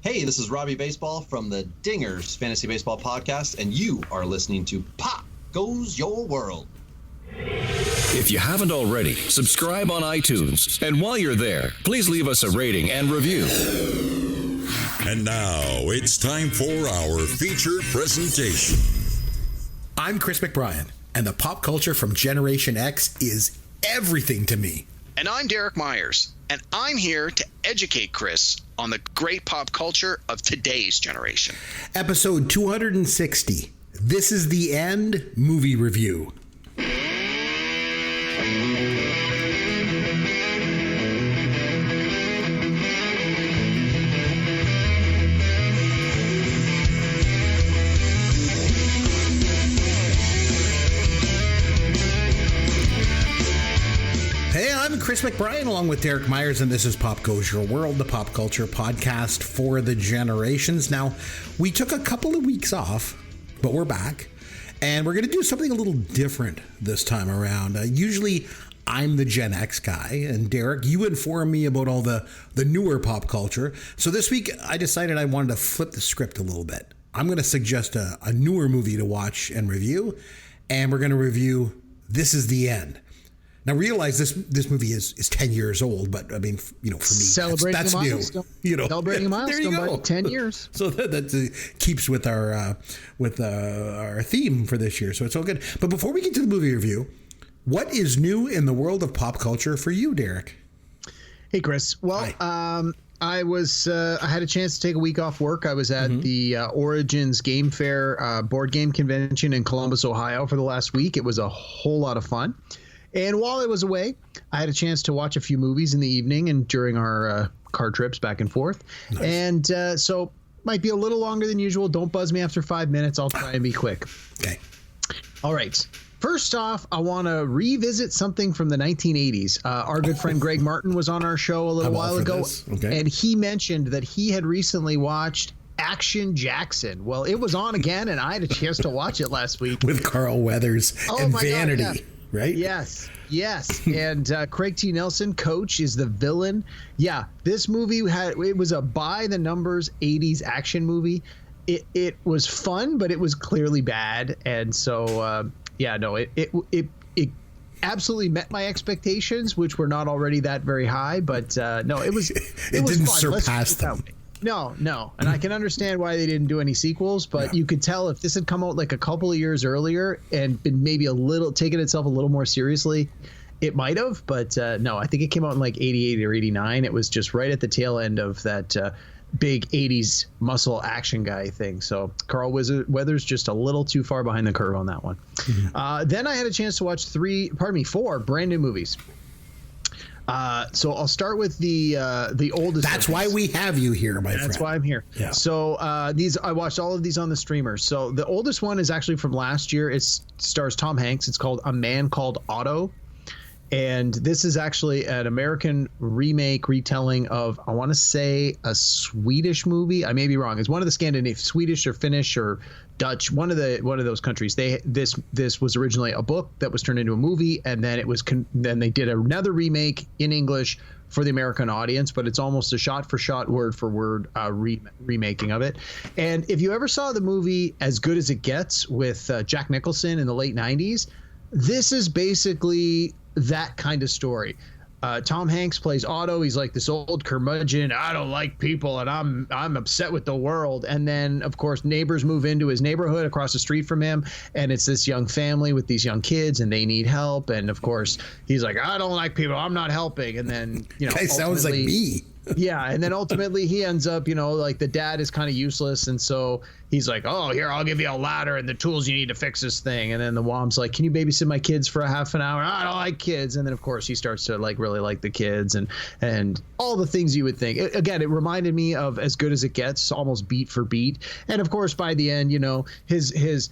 Hey, this is Robbie Baseball from the Dingers Fantasy Baseball Podcast, and you are listening to Pop Goes Your World. If you haven't already, subscribe on iTunes. And while you're there, please leave us a rating and review. And now it's time for our feature presentation. I'm Chris McBrien, and the pop culture from Generation X is everything to me. And I'm Derek Myers, and I'm here to educate Chris on the great pop culture of today's generation. Episode 260. This is the End movie review. I'm Chris McBrien along with Derek Myers, and this is Pop Goes Your World, the pop culture podcast for the generations. Now, we took a couple of weeks off, but we're back, and we're going to do something a little different this time around. Usually, I'm the Gen X guy, and Derek, you inform me about all the newer pop culture. So this week, I decided I wanted to flip the script a little bit. I'm going to suggest a newer movie to watch and review, and we're going to review This Is the End. Now, realize this movie is 10 years old, but I mean, for me, that's new. Celebrating a milestone by 10 years. So that keeps with our theme for this year. So it's all good. But before we get to the movie review, what is new in the world of pop culture for you, Derek? Hey, Chris. Well, I had a chance to take a week off work. I was at the Origins Game Fair board game convention in Columbus, Ohio for the last week. It was a whole lot of fun. And while I was away, I had a chance to watch a few movies in the evening and during our car trips back and forth. Nice. And so might be a little longer than usual. Don't buzz me after 5 minutes. I'll try and be quick. Okay. All right. First off, I want to revisit something from the 1980s. Our good friend Greg Martin was on our show a little while ago, and he mentioned that he had recently watched Action Jackson. Well, it was on again, and I had a chance to watch it last week. With Carl Weathers and Vanity. God, yeah. Right? Yes. And Craig T. Nelson, Coach, is the villain. Yeah, this movie it was a by the numbers 80s action movie. It was fun, but it was clearly bad. And so, it absolutely met my expectations, which were not already that very high. But no, it was it was didn't fun. surpass them. No. And I can understand why they didn't do any sequels, but you could tell if this had come out like a couple of years earlier and been maybe taken itself a little more seriously, it might have. But no, I think it came out in like 88 or 89. It was just right at the tail end of that big 80s muscle action guy thing. So Carl Weathers just a little too far behind the curve on that one. Then I had a chance to watch 4 brand new movies. So I'll start with the oldest. That's why we have you here, my friend. That's why I'm here. Yeah. So I watched all of these on the streamer. So the oldest one is actually from last year. It stars Tom Hanks. It's called A Man Called Otto. And this is actually an American retelling of, I want to say, a Swedish movie. I may be wrong. It's one of the Scandinavian, Swedish or Finnish or Dutch, one of those countries. This was originally a book that was turned into a movie, and then then they did another remake in English for the American audience, but it's almost a shot-for-shot, word-for-word remaking of it. And if you ever saw the movie As Good as It Gets with Jack Nicholson in the late 90s, this is basically that kind of story. Tom Hanks plays Otto. He's like this old curmudgeon. I don't like people, and I'm upset with the world. And then, of course, neighbors move into his neighborhood across the street from him, and it's this young family with these young kids, and they need help. And of course, he's like, I don't like people. I'm not helping. And then, Guy sounds like me. Yeah, and then ultimately he ends up, like the dad is kind of useless, and so he's like, oh, here, I'll give you a ladder and the tools you need to fix this thing. And then the mom's like, can you babysit my kids for a half an hour? I don't like kids. And then, of course, he starts to really like the kids and all the things you would think. It reminded me of As Good as It Gets, almost beat for beat. And, of course, by the end, his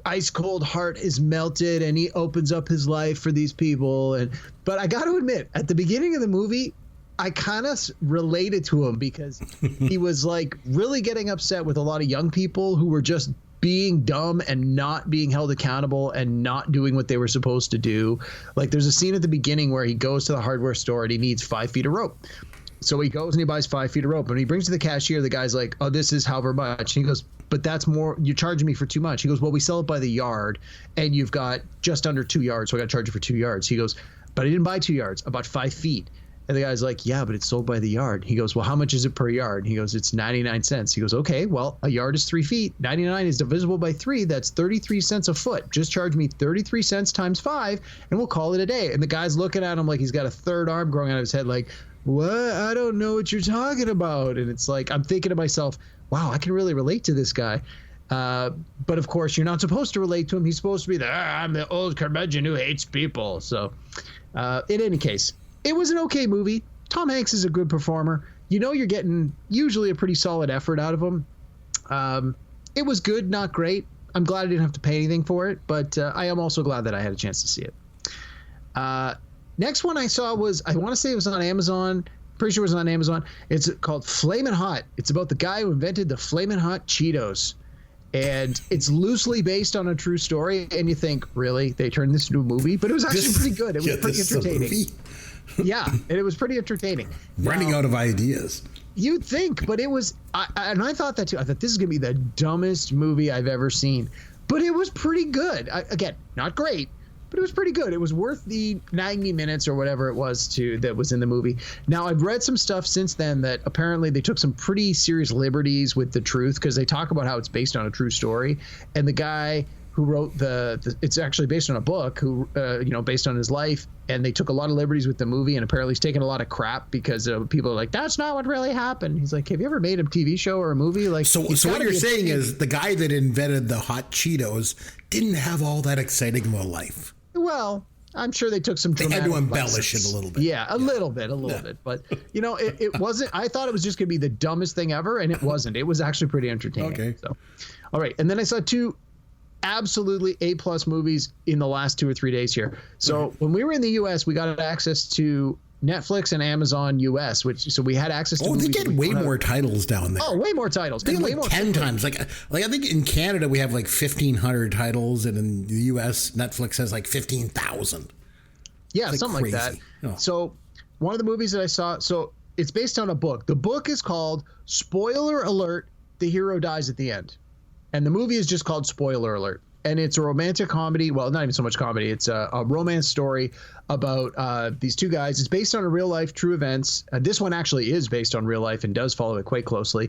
ice cold heart is melted and he opens up his life for these people. But I got to admit, at the beginning of the movie, I kind of related to him because he was like really getting upset with a lot of young people who were just being dumb and not being held accountable and not doing what they were supposed to do. Like there's a scene at the beginning where he goes to the hardware store and he needs 5 feet of rope. So he goes and he buys 5 feet of rope. And when he brings to the cashier, the guy's like, oh, this is however much. And he goes, but that's more. You're charging me for too much. He goes, well, we sell it by the yard, and you've got just under 2 yards, so I got to charge you for 2 yards. He goes, but I didn't buy 2 yards. I bought 5 feet. And the guy's like, yeah, but it's sold by the yard. He goes, well, how much is it per yard? He goes, it's 99 cents. He goes, okay, well, a yard is 3 feet. 99 is divisible by 3. That's 33 cents a foot. Just charge me 33 cents times 5, and we'll call it a day. And the guy's looking at him like he's got a third arm growing out of his head, like, what? I don't know what you're talking about. And it's like, I'm thinking to myself, wow, I can really relate to this guy. But of course, you're not supposed to relate to him. He's supposed to be I'm the old curmudgeon who hates people. So in any case, it was an okay movie. Tom Hanks is a good performer. You know, you're getting usually a pretty solid effort out of him. It was good, not great. I'm glad I didn't have to pay anything for it, but I am also glad that I had a chance to see it. Next one I saw was, I want to say it was on Amazon. Pretty sure it was on Amazon. It's called Flamin' Hot. It's about the guy who invented the Flamin' Hot Cheetos. And it's loosely based on a true story. And you think, really? They turned this into a movie? But it was actually pretty good. It was pretty entertaining. Yeah, and it was pretty entertaining. Running out of ideas. You'd think, but it was, and I thought that too. I thought this is going to be the dumbest movie I've ever seen. But it was pretty good. Again, not great, but it was pretty good. It was worth the 90 minutes or whatever it was that was in the movie. Now, I've read some stuff since then that apparently they took some pretty serious liberties with the truth, because they talk about how it's based on a true story. And the guy who wrote it's actually based on a book, based on his life, and they took a lot of liberties with the movie, and apparently he's taken a lot of crap because people are like, that's not what really happened. He's like, have you ever made a TV show or a movie? Like, so what you're saying is the guy that invented the hot Cheetos didn't have all that exciting of a life. Well, I'm sure they took some They had to embellish it a little bit. Yeah, a little bit. But, it wasn't, I thought it was just going to be the dumbest thing ever, and it wasn't. It was actually pretty entertaining. Okay. So, all right. And then I saw 2 absolutely A+ movies in the last 2 or 3 days here. So when we were in the U.S., we got access to Netflix and Amazon US, so we had access to movies. They get way more titles down there. Oh, way more titles. They like 10 times. Like I think in Canada we have like 1,500 titles, and in the US, Netflix has like 15,000. Yeah, something crazy. Like that. Oh. So one of the movies that I saw, so it's based on a book. The book is called, spoiler alert, the hero dies at the end. And the movie is just called Spoiler Alert. And it's a romantic comedy. Well, not even so much comedy. It's a romance story about these 2 guys. It's based on a real life, true events. This one actually is based on real life and does follow it quite closely.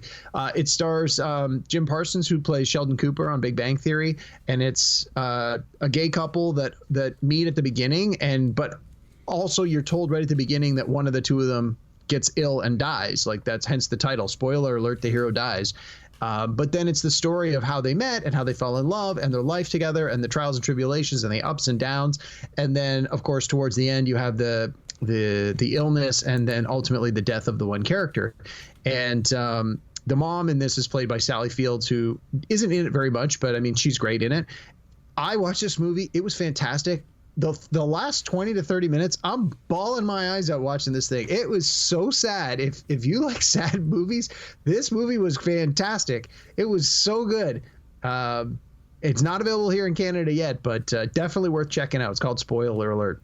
It stars Jim Parsons, who plays Sheldon Cooper on Big Bang Theory. And it's a gay couple that meet at the beginning. But also you're told right at the beginning that one of the 2 of them gets ill and dies. Like, that's hence the title, Spoiler Alert, the hero dies. But then it's the story of how they met and how they fell in love and their life together and the trials and tribulations and the ups and downs. And then, of course, towards the end, you have the illness and then ultimately the death of the one character. And the mom in this is played by Sally Fields, who isn't in it very much, but I mean, she's great in it. I watched this movie. It was fantastic. The last 20 to 30 minutes, I'm bawling my eyes out watching this thing. It was so sad. If you like sad movies, this movie was fantastic. It was so good. It's not available here in Canada yet, but definitely worth checking out. It's called Spoiler Alert.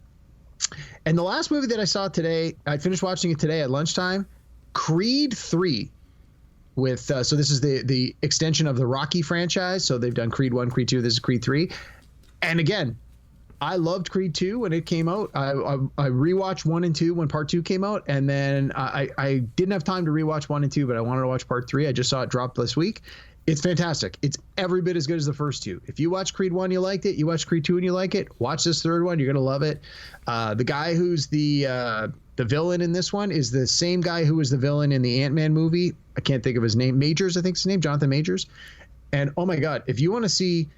And the last movie that I saw today, I finished watching it today at lunchtime, Creed 3. With so this is the extension of the Rocky franchise. So they've done Creed 1, Creed 2. This is Creed 3. And again, I loved Creed 2 when it came out. I rewatched 1 and 2 when Part 2 came out, and then I didn't have time to rewatch 1 and 2, but I wanted to watch Part 3. I just saw it drop this week. It's fantastic. It's every bit as good as the first 2. If you watch Creed 1, you liked it. You watch Creed 2 and you like it. Watch this third one. You're gonna love it. The guy who's the villain in this one is the same guy who was the villain in the Ant-Man movie. I can't think of his name. Majors, I think his name, Jonathan Majors. And oh my God, if you want to see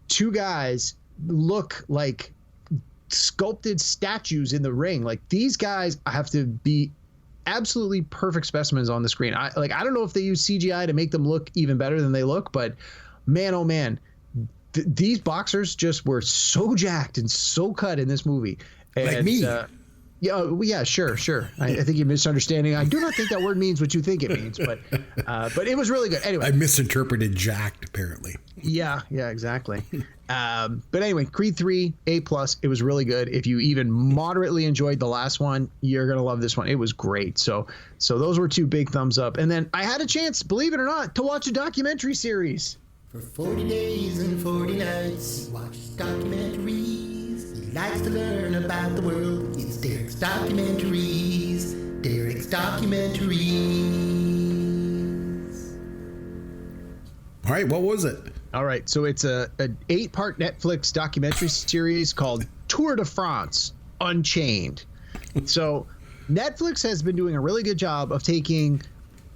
2 guys look like sculpted statues in the ring, like, these guys have to be absolutely perfect specimens on the screen. I don't know if they use CGI to make them look even better than they look, but man, oh man, these boxers just were so jacked and so cut in this movie. And, like me. Yeah, yeah, sure. I think you're misunderstanding. I do not think that word means what you think it means, but it was really good. Anyway, I misinterpreted jacked, apparently. Yeah, exactly. But anyway, Creed 3, A+. It was really good. If you even moderately enjoyed the last one, you're going to love this one. It was great. So those were 2 big thumbs up. And then I had a chance, believe it or not, to watch a documentary series. For 40 days and 40 nights, he watches documentaries. He likes to learn about the world. It's Derek's Documentaries. Derek's Documentaries. All right, what was it? All right, so it's an 8-part Netflix documentary series called Tour de France Unchained. So Netflix has been doing a really good job of taking,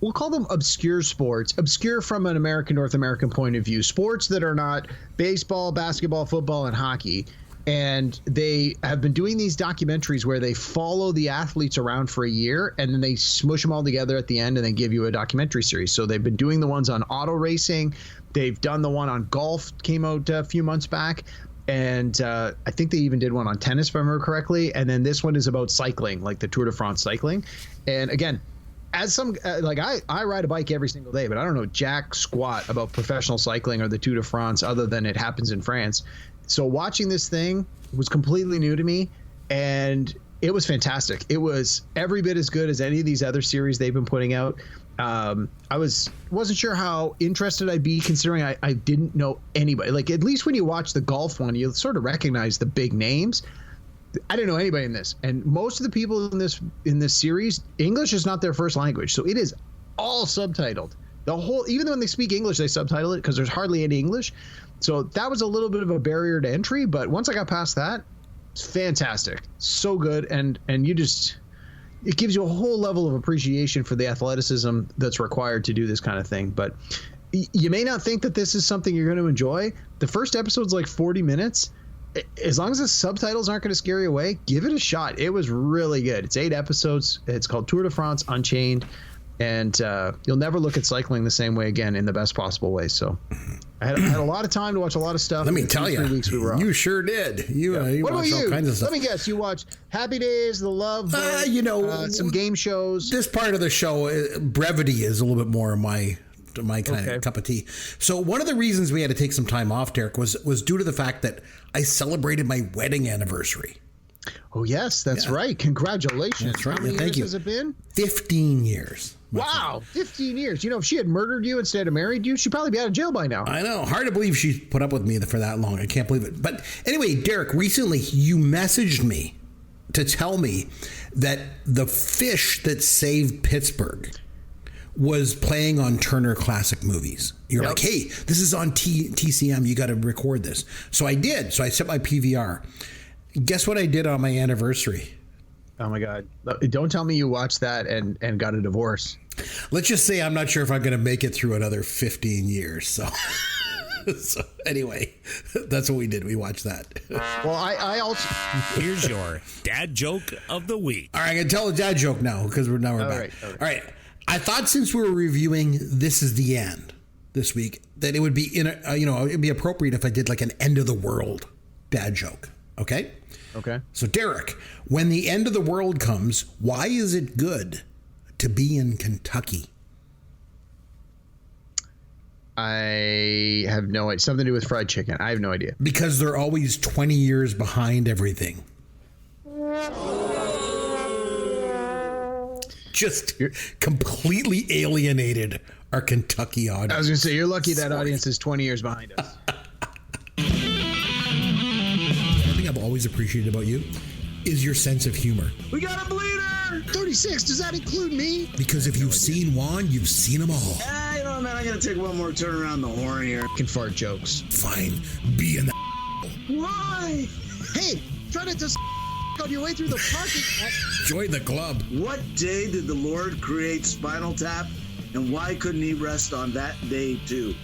we'll call them obscure sports, obscure from an North American point of view, sports that are not baseball, basketball, football, and hockey. And they have been doing these documentaries where they follow the athletes around for a year and then they smush them all together at the end and they give you a documentary series. So they've been doing the ones on auto racing. They've done the one on golf, came out a few months back. And I think they even did one on tennis, if I remember correctly. And then this one is about cycling, like the Tour de France cycling. And again, as some like I ride a bike every single day, but I don't know jack squat about professional cycling or the Tour de France other than it happens in France. So watching this thing was completely new to me, and it was fantastic. It was every bit as good as any of these other series they've been putting out. I wasn't sure how interested I'd be considering I didn't know anybody. Like, at least when you watch the golf one, you sort of recognize the big names. I didn't know anybody in this, and most of the people in this series, English is not their first language, so it is all subtitled. The whole, even when they speak English, they subtitle it because there's hardly any English. So that was a little bit of a barrier to entry, but once I got past that, it's fantastic, so good, and it gives you a whole level of appreciation for the athleticism that's required to do this kind of thing. But you may not think that this is something you're going to enjoy. The first episode's like 40 minutes. As long as the subtitles aren't going to scare you away, give it a shot. It was really good. It's 8 episodes. It's called Tour de France Unchained. And you'll never look at cycling the same way again in the best possible way. So I had a lot of time to watch a lot of stuff. Let me tell you, 3 weeks we were off. You sure did. You what about watched all you? kinds of stuff. Let me guess. You watched Happy Days, The Love Boat, some game shows. This part of the show, brevity is a little bit more my kind of cup of tea. So one of the reasons we had to take some time off, Derek, was due to the fact that I celebrated my wedding anniversary. Oh, yes, that's right. Congratulations. That's right. How many Thank years you. has it been? 15 years. Wow, 15 years. You know, if she had murdered you instead of married you, she'd probably be out of jail by now. I know. Hard to believe she put up with me for that long. I can't believe it. But anyway, Derek, recently you messaged me to tell me that the fish that saved Pittsburgh was playing on Turner Classic Movies. You're like, hey, this is on TCM. You got to record this. So I did. So I set my PVR. Guess what I did on my anniversary? Oh, my God. Don't tell me you watched that and got a divorce. Let's just say I'm not sure if I'm going to make it through another 15 years. So anyway, that's what we did. We watched that. Well, I also... Here's your dad joke of the week. All right, I can tell a dad joke now because we're back. All right. I thought since we were reviewing This Is the End this week that it would be it'd be appropriate if I did like an end of the world dad joke. Okay. So Derek, when the end of the world comes, why is it good to be in Kentucky? I have no idea. Something to do with fried chicken. I have no idea. Because they're always 20 years behind everything. Just completely alienated our Kentucky audience. I was going to say, you're lucky that audience is 20 years behind us. One thing I've always appreciated about you is your sense of humor. We got a bleeder! 36, does that include me? Because if you've seen Juan, you've seen them all. You know, man, I gotta take one more turn around the horn here. Can fart jokes. Fine, be in the... Why? Hey, try to just on your way through the parking lot. Join the club. What day did the Lord create Spinal Tap, and why couldn't he rest on that day too?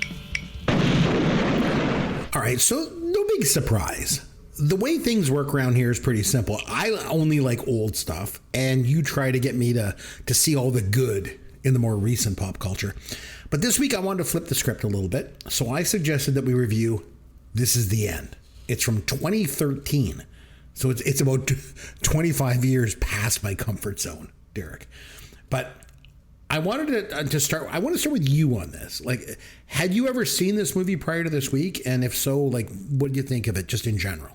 All right, so no big surprise. The way things work around here is pretty simple. I only like old stuff, and you try to get me to see all the good in the more recent pop culture. But this week I wanted to flip the script a little bit, so I suggested that we review This Is the End. It's from 2013. So it's about 25 years past my comfort zone, Derek. But I wanted to start. I want to start with you on this. Like, had you ever seen this movie prior to this week? And if so, like, what do you think of it, just in general?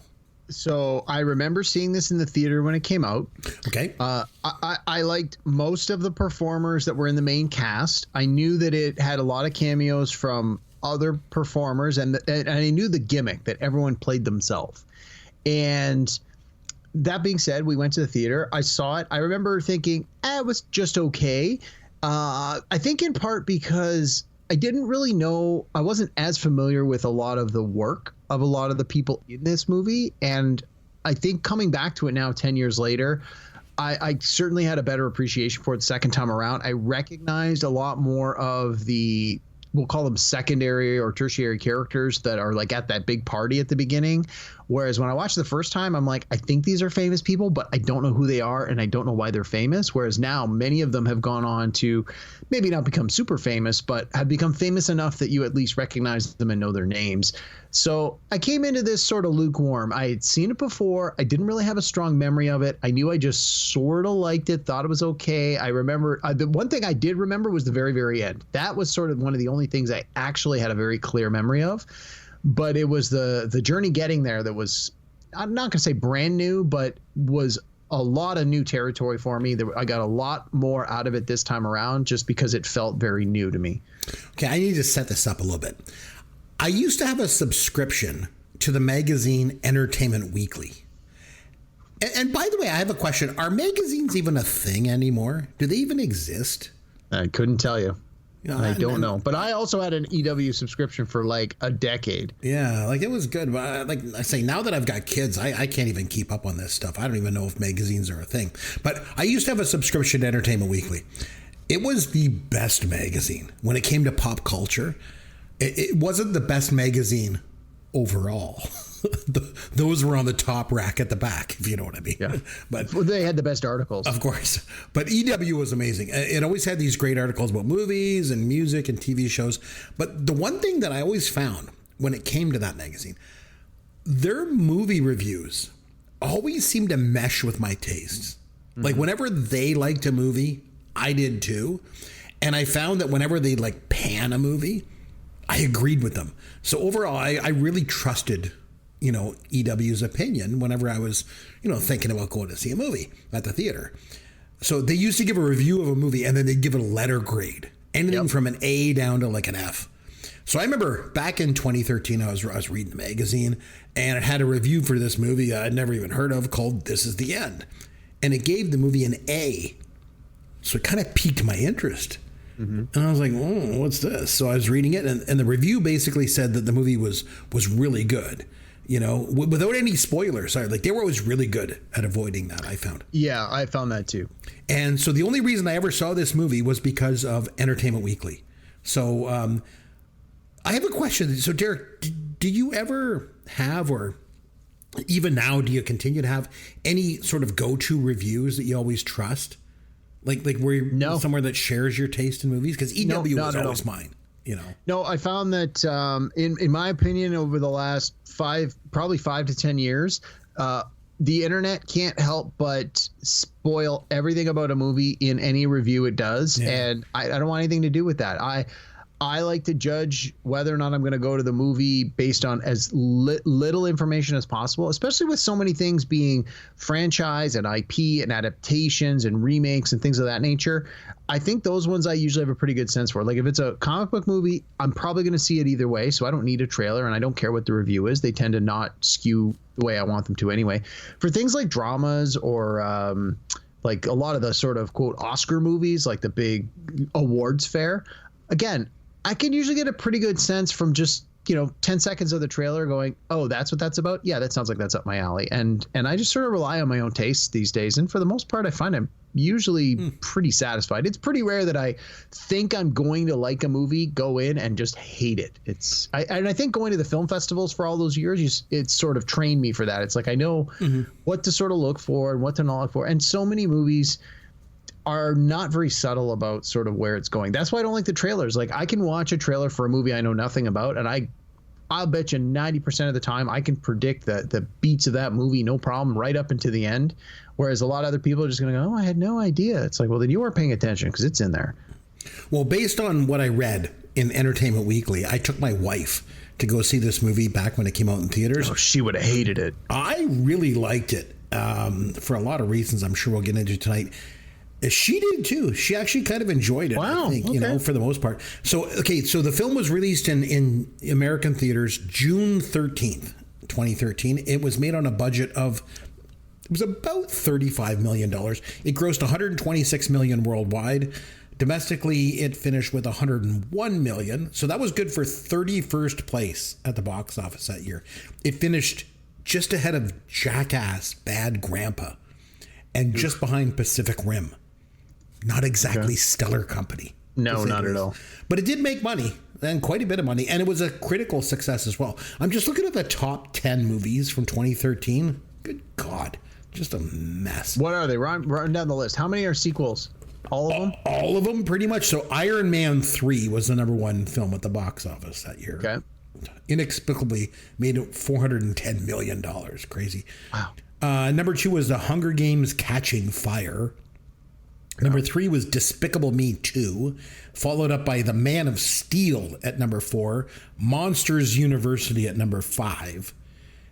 So I remember seeing this in the theater when it came out. Okay. I liked most of the performers that were in the main cast. I knew that it had a lot of cameos from other performers, and I knew the gimmick that everyone played themselves. And that being said, we went to the theater. I saw it. I remember thinking, it was just okay. I think in part because I didn't really know, I wasn't as familiar with a lot of the work of a lot of the people in this movie. And I think coming back to it now 10 years later, I certainly had a better appreciation for it the second time around. I recognized a lot more of the, we'll call them secondary or tertiary characters that are like at that big party at the beginning. Whereas when I watched the first time, I'm like, I think these are famous people, but I don't know who they are and I don't know why they're famous. Whereas now many of them have gone on to maybe not become super famous, but have become famous enough that you at least recognize them and know their names. So I came into this sort of lukewarm. I had seen it before. I didn't really have a strong memory of it. I knew I just sort of liked it, thought it was okay. I remember the one thing I did remember was the very, very end. That was sort of one of the only things I actually had a very clear memory of. But it was the journey getting there that was, I'm not going to say brand new, but was a lot of new territory for me. I got a lot more out of it this time around just because it felt very new to me. Okay, I need to set this up a little bit. I used to have a subscription to the magazine Entertainment Weekly. And by the way, I have a question. Are magazines even a thing anymore? Do they even exist? I couldn't tell you. I don't know. But I also had an EW subscription for like a decade. Yeah, like it was good. But like I say, now that I've got kids, I can't even keep up on this stuff. I don't even know if magazines are a thing. But I used to have a subscription to Entertainment Weekly. It was the best magazine when it came to pop culture. It wasn't the best magazine overall. Those were on the top rack at the back, if you know what I mean. Yeah. But they had the best articles. Of course. But EW was amazing. It always had these great articles about movies and music and TV shows. But the one thing that I always found when it came to that magazine, their movie reviews always seemed to mesh with my tastes. Mm-hmm. Like whenever they liked a movie, I did too. And I found that whenever they like pan a movie, I agreed with them. So overall, I really trusted EW's opinion whenever I was, thinking about going to see a movie at the theater. So they used to give a review of a movie and then they'd give it a letter grade, anything from an A down to like an F. So I remember back in 2013, I was reading the magazine and it had a review for this movie I'd never even heard of called This Is the End. And it gave the movie an A. So it kind of piqued my interest. Mm-hmm. And I was like, oh, what's this? So I was reading it and the review basically said that the movie was really good. Without any spoilers. Sorry, like they were always really good at avoiding that, I found. Yeah, I found that too. And so the only reason I ever saw this movie was because of Entertainment Weekly. So I have a question. So Derek, do you ever have, or even now, do you continue to have any sort of go-to reviews that you always trust? Like where you're somewhere that shares your taste in movies? Because EW was always mine. No, I found that in my opinion, over the last probably 5 to 10 years, the internet can't help but spoil everything about a movie in any review it does. Yeah. And I don't want anything to do with that. I like to judge whether or not I'm going to go to the movie based on as little information as possible, especially with so many things being franchise and IP and adaptations and remakes and things of that nature. I think those ones I usually have a pretty good sense for. Like if it's a comic book movie, I'm probably going to see it either way. So I don't need a trailer and I don't care what the review is. They tend to not skew the way I want them to anyway. For things like dramas or like a lot of the sort of quote Oscar movies, like the big awards fair, again, I can usually get a pretty good sense from just, 10 seconds of the trailer going, oh, that's what that's about. Yeah, that sounds like that's up my alley. And I just sort of rely on my own tastes these days. And for the most part, I find I'm usually pretty satisfied. It's pretty rare that I think I'm going to like a movie, go in and just hate it. I think going to the film festivals for all those years, it's sort of trained me for that. It's like I know what to sort of look for and what to not look for. And so many movies are not very subtle about sort of where it's going. That's why I don't like the trailers. Like I can watch a trailer for a movie I know nothing about and I I'll bet you 90% of the time I can predict the beats of that movie, no problem, right up into the end. Whereas a lot of other people are just going to go, oh, I had no idea. It's like, well, then you weren't paying attention because it's in there. Well, based on what I read in Entertainment Weekly, I took my wife to go see this movie back when it came out in theaters. Oh, she would have hated it. I really liked it for a lot of reasons I'm sure we'll get into tonight. She did too. She actually kind of enjoyed it, wow, I think, okay. For the most part. So the film was released in American theaters June 13th, 2013. It was made on a budget of, it was about $35 million. It grossed $126 million worldwide. Domestically, it finished with $101 million. So that was good for 31st place at the box office that year. It finished just ahead of Jackass Bad Grandpa and just behind Pacific Rim. Not exactly stellar company. No, not at all. But it did make money, and quite a bit of money, and it was a critical success as well. I'm just looking at the top 10 movies from 2013. Good God, just a mess. What are they? Run down the list. How many are sequels? All of them? All of them, pretty much. So Iron Man 3 was the number one film at the box office that year. Okay. Inexplicably made it $410 million. Crazy. Wow. Number 2 was The Hunger Games Catching Fire. Number 3 was Despicable Me 2, followed up by The Man of Steel at number 4, Monsters University at number 5.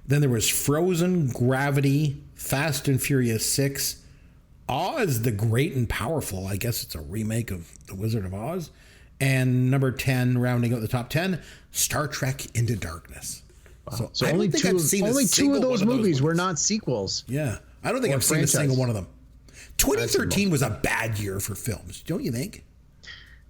Then there was Frozen, Gravity, Fast and Furious 6, Oz the Great and Powerful. I guess it's a remake of The Wizard of Oz. And number 10, rounding out the top 10, Star Trek Into Darkness. Wow. So only two of those movies were not sequels. Yeah. I don't think I've seen a single one of them. 2013 was a bad year for films, don't you think?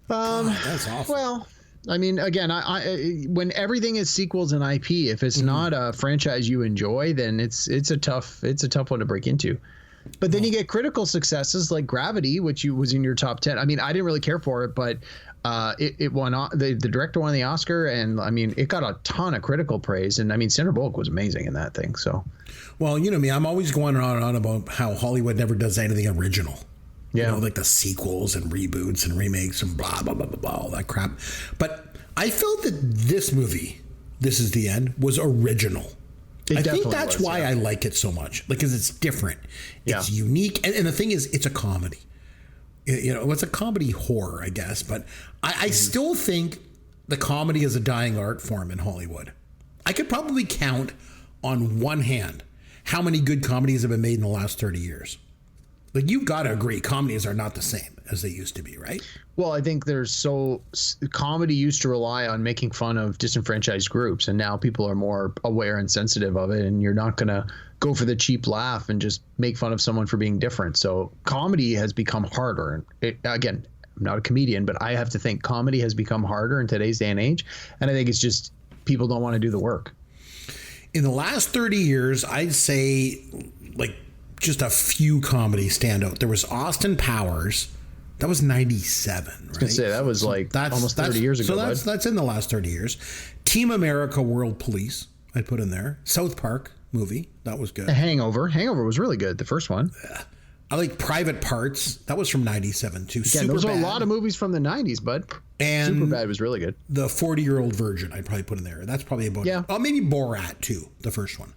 That's awful. Well, I mean, again, I when everything is sequels and IP, if it's not a franchise you enjoy, then it's a tough one to break into. But then you get critical successes like Gravity, which was in your top 10. I mean, I didn't really care for it, but it won. The director won the Oscar, and I mean, it got a ton of critical praise. And I mean, Sandra Bullock was amazing in that thing. So, well, you know me, I'm always going on and on about how Hollywood never does anything original. Yeah, like the sequels and reboots and remakes and blah blah blah blah blah, all that crap. But I felt that this movie, This Is the End, was original. I think that's why I like it so much, because it's different, it's unique, and the thing is, it's a comedy. It's a comedy horror, I guess, but I still think the comedy is a dying art form in Hollywood. I could probably count on one hand how many good comedies have been made in the last 30 years. Like, you've got to agree, comedies are not the same as they used to be, right? Well, I think comedy used to rely on making fun of disenfranchised groups, and now people are more aware and sensitive of it, and you're not going to go for the cheap laugh and just make fun of someone for being different. So comedy has become harder. Again, I'm not a comedian, but I have to think comedy has become harder in today's day and age, and I think it's just people don't want to do the work. In the last 30 years, I'd say, like, just a few comedies stand out. There was Austin Powers. That was 97, right? I was going to say, that was almost 30 years ago. So that's in the last 30 years. Team America World Police, I'd put in there. South Park movie. That was good. The Hangover. Hangover was really good, the first one. Yeah. I like Private Parts. That was from 97 too. Again, those are a lot of movies from the 90s, bud. And Superbad was really good. The 40-Year-Old Virgin, I'd probably put in there. That's probably about it. Oh, maybe Borat too, the first one.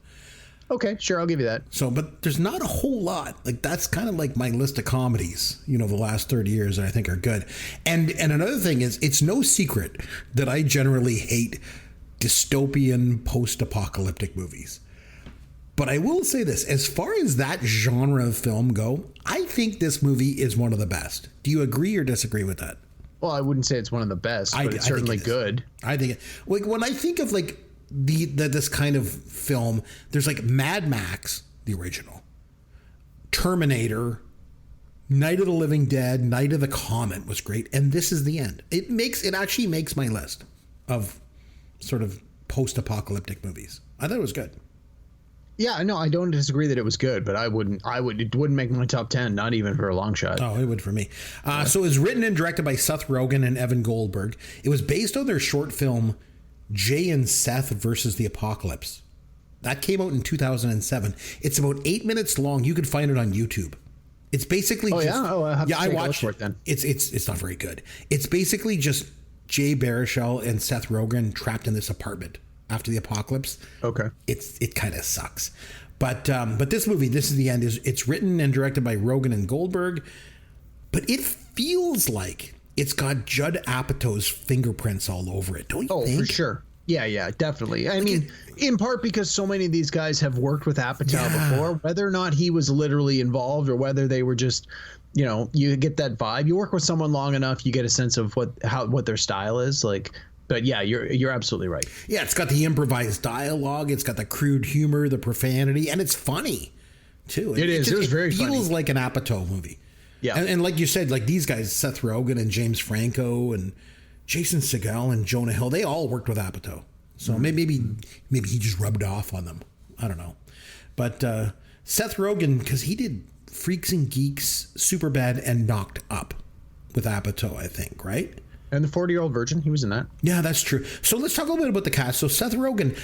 Okay, sure, I'll give you that. So, but there's not a whole lot. Like, that's kind of like my list of comedies, the last 30 years that I think are good. And another thing is, it's no secret that I generally hate dystopian post-apocalyptic movies. But I will say this, as far as that genre of film go, I think this movie is one of the best. Do you agree or disagree with that? Well, I wouldn't say it's one of the best, but it's certainly good. I think like when I think of like this kind of film, there's like Mad Max, the original, Terminator, Night of the Living Dead, Night of the Comet was great, and This Is the End. It actually makes my list of sort of post-apocalyptic movies. I thought it was good. Yeah, no, I don't disagree that it was good, but it wouldn't make my top 10, not even for a long shot. Oh, it would for me. So it was written and directed by Seth Rogen and Evan Goldberg. It was based on their short film Jay and Seth versus the Apocalypse. That came out in 2007. It's about 8 minutes long. You can find it on YouTube. It's basically I watched it then. It's not very good. It's basically just Jay Baruchel and Seth Rogen trapped in this apartment after the apocalypse. Okay. It kind of sucks. But this movie, This Is the End, it's written and directed by Rogen and Goldberg, but it feels like it's got Judd Apatow's fingerprints all over it. Don't you think? Oh, for sure. Yeah, definitely. I mean, in part because so many of these guys have worked with Apatow before, whether or not he was literally involved or whether they were just, you get that vibe. You work with someone long enough, you get a sense of what their style is like. But yeah, you're absolutely right. Yeah, it's got the improvised dialogue, it's got the crude humor, the profanity, and it's funny too. It was very funny. It feels like an Apatow movie. Yeah, and like you said, like these guys, Seth Rogen and James Franco and Jason Segel and Jonah Hill, they all worked with Apatow. So maybe he just rubbed off on them. I don't know. But Seth Rogen, because he did Freaks and Geeks, Superbad, and Knocked Up with Apatow, I think, right? And the 40-Year-Old Virgin, he was in that. Yeah, that's true. So let's talk a little bit about the cast. So Seth Rogen,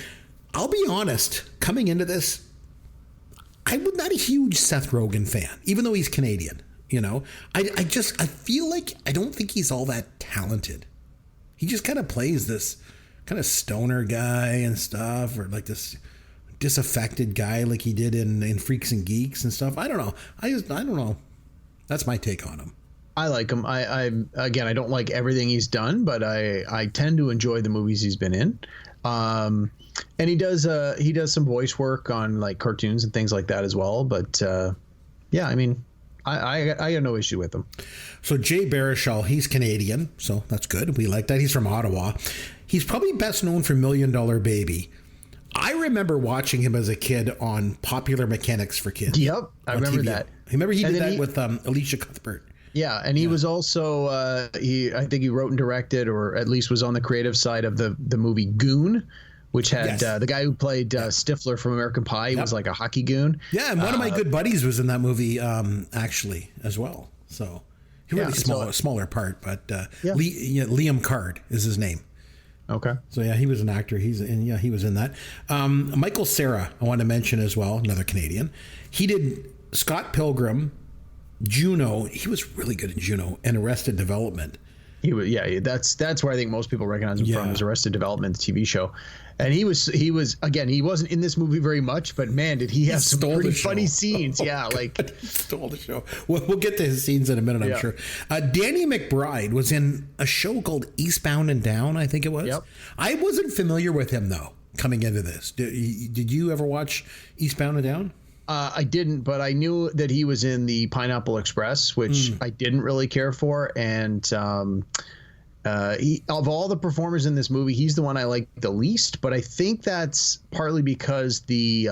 I'll be honest, coming into this, I'm not a huge Seth Rogen fan, even though he's Canadian. I feel like I don't think he's all that talented. He just kind of plays this kind of stoner guy and stuff, or like this disaffected guy like he did in Freaks and Geeks and stuff. I don't know. I don't know. That's my take on him. I like him. I don't like everything he's done, but I tend to enjoy the movies he's been in. And he does some voice work on like cartoons and things like that as well. But yeah, I mean, I got no issue with him. So Jay Baruchel, he's Canadian, so that's good. We like that. He's from Ottawa. He's probably best known for $1 Million Baby. I remember watching him as a kid on Popular Mechanics for Kids. Yep, I remember TV. that. Remember he did that with Alicia Cuthbert. Yeah, and he was also I think he wrote and directed, or at least was on the creative side of the movie Goon, which had the guy who played Stifler from American Pie. He was like a hockey goon. Yeah, and one of my good buddies was in that movie actually as well. So he really smaller part, but Liam Card is his name. Okay. So yeah, he was an actor. He was in that. Michael Cera, I want to mention as well, another Canadian. He did Scott Pilgrim, Juno. He was really good in Juno and Arrested Development. He was, that's where I think most people recognize him from, is Arrested Development, the TV show. And he was again, he wasn't in this movie very much, but man, did he have some pretty funny scenes. Yeah, like he stole the show. We'll get to his scenes in a minute, I'm sure. Danny McBride was in a show called Eastbound and Down, I think it was. Yep. I wasn't familiar with him though coming into this. Did you ever watch Eastbound and Down? I didn't, but I knew that he was in the Pineapple Express, which I didn't really care for. And of all the performers in this movie, he's the one I like the least. But I think that's partly because the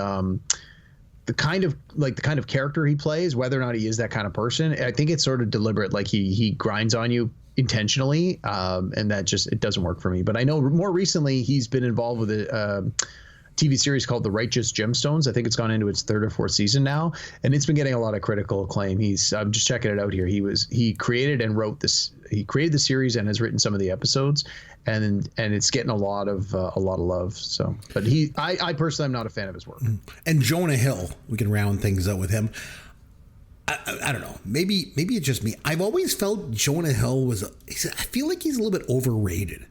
kind of character he plays, whether or not he is that kind of person, I think it's sort of deliberate. Like he grinds on you intentionally, and that it doesn't work for me. But I know more recently he's been involved with a TV series called The Righteous Gemstones. I think it's gone into its 3rd or 4th season now, and it's been getting a lot of critical acclaim. I'm just checking it out here. He created and wrote this. He created the series and has written some of the episodes, and it's getting a lot of love. So, but I personally am not a fan of his work. And Jonah Hill, we can round things out with him. I don't know. Maybe it's just me. I've always felt Jonah Hill I feel like he's a little bit overrated.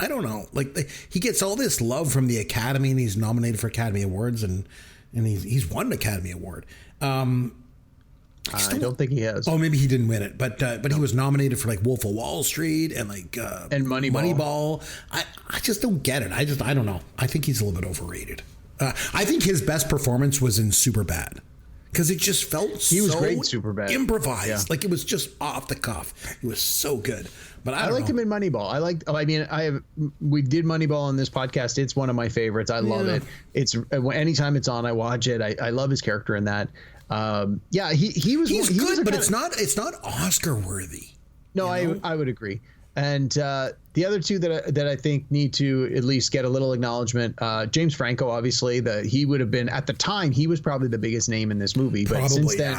I don't know. Like he gets all this love from the Academy, and he's nominated for Academy Awards, and he's won an Academy Award. I don't think he has. Oh, maybe he didn't win it, but he was nominated for like Wolf of Wall Street and and Moneyball. I just don't get it. I don't know. I think he's a little bit overrated. I think his best performance was in Superbad. Because it just felt he was great in Superbad. Improvised. Yeah. Like it was just off the cuff. It was so good. But I liked him in Moneyball. We did Moneyball on this podcast. It's one of my favorites. I love it. It's anytime it's on, I watch it. I love his character in that. He's good, but it's not Oscar worthy. No, I would agree. And the other two that I think need to at least get a little acknowledgement, James Franco, obviously, he would have been, at the time, he was probably the biggest name in this movie. But since then,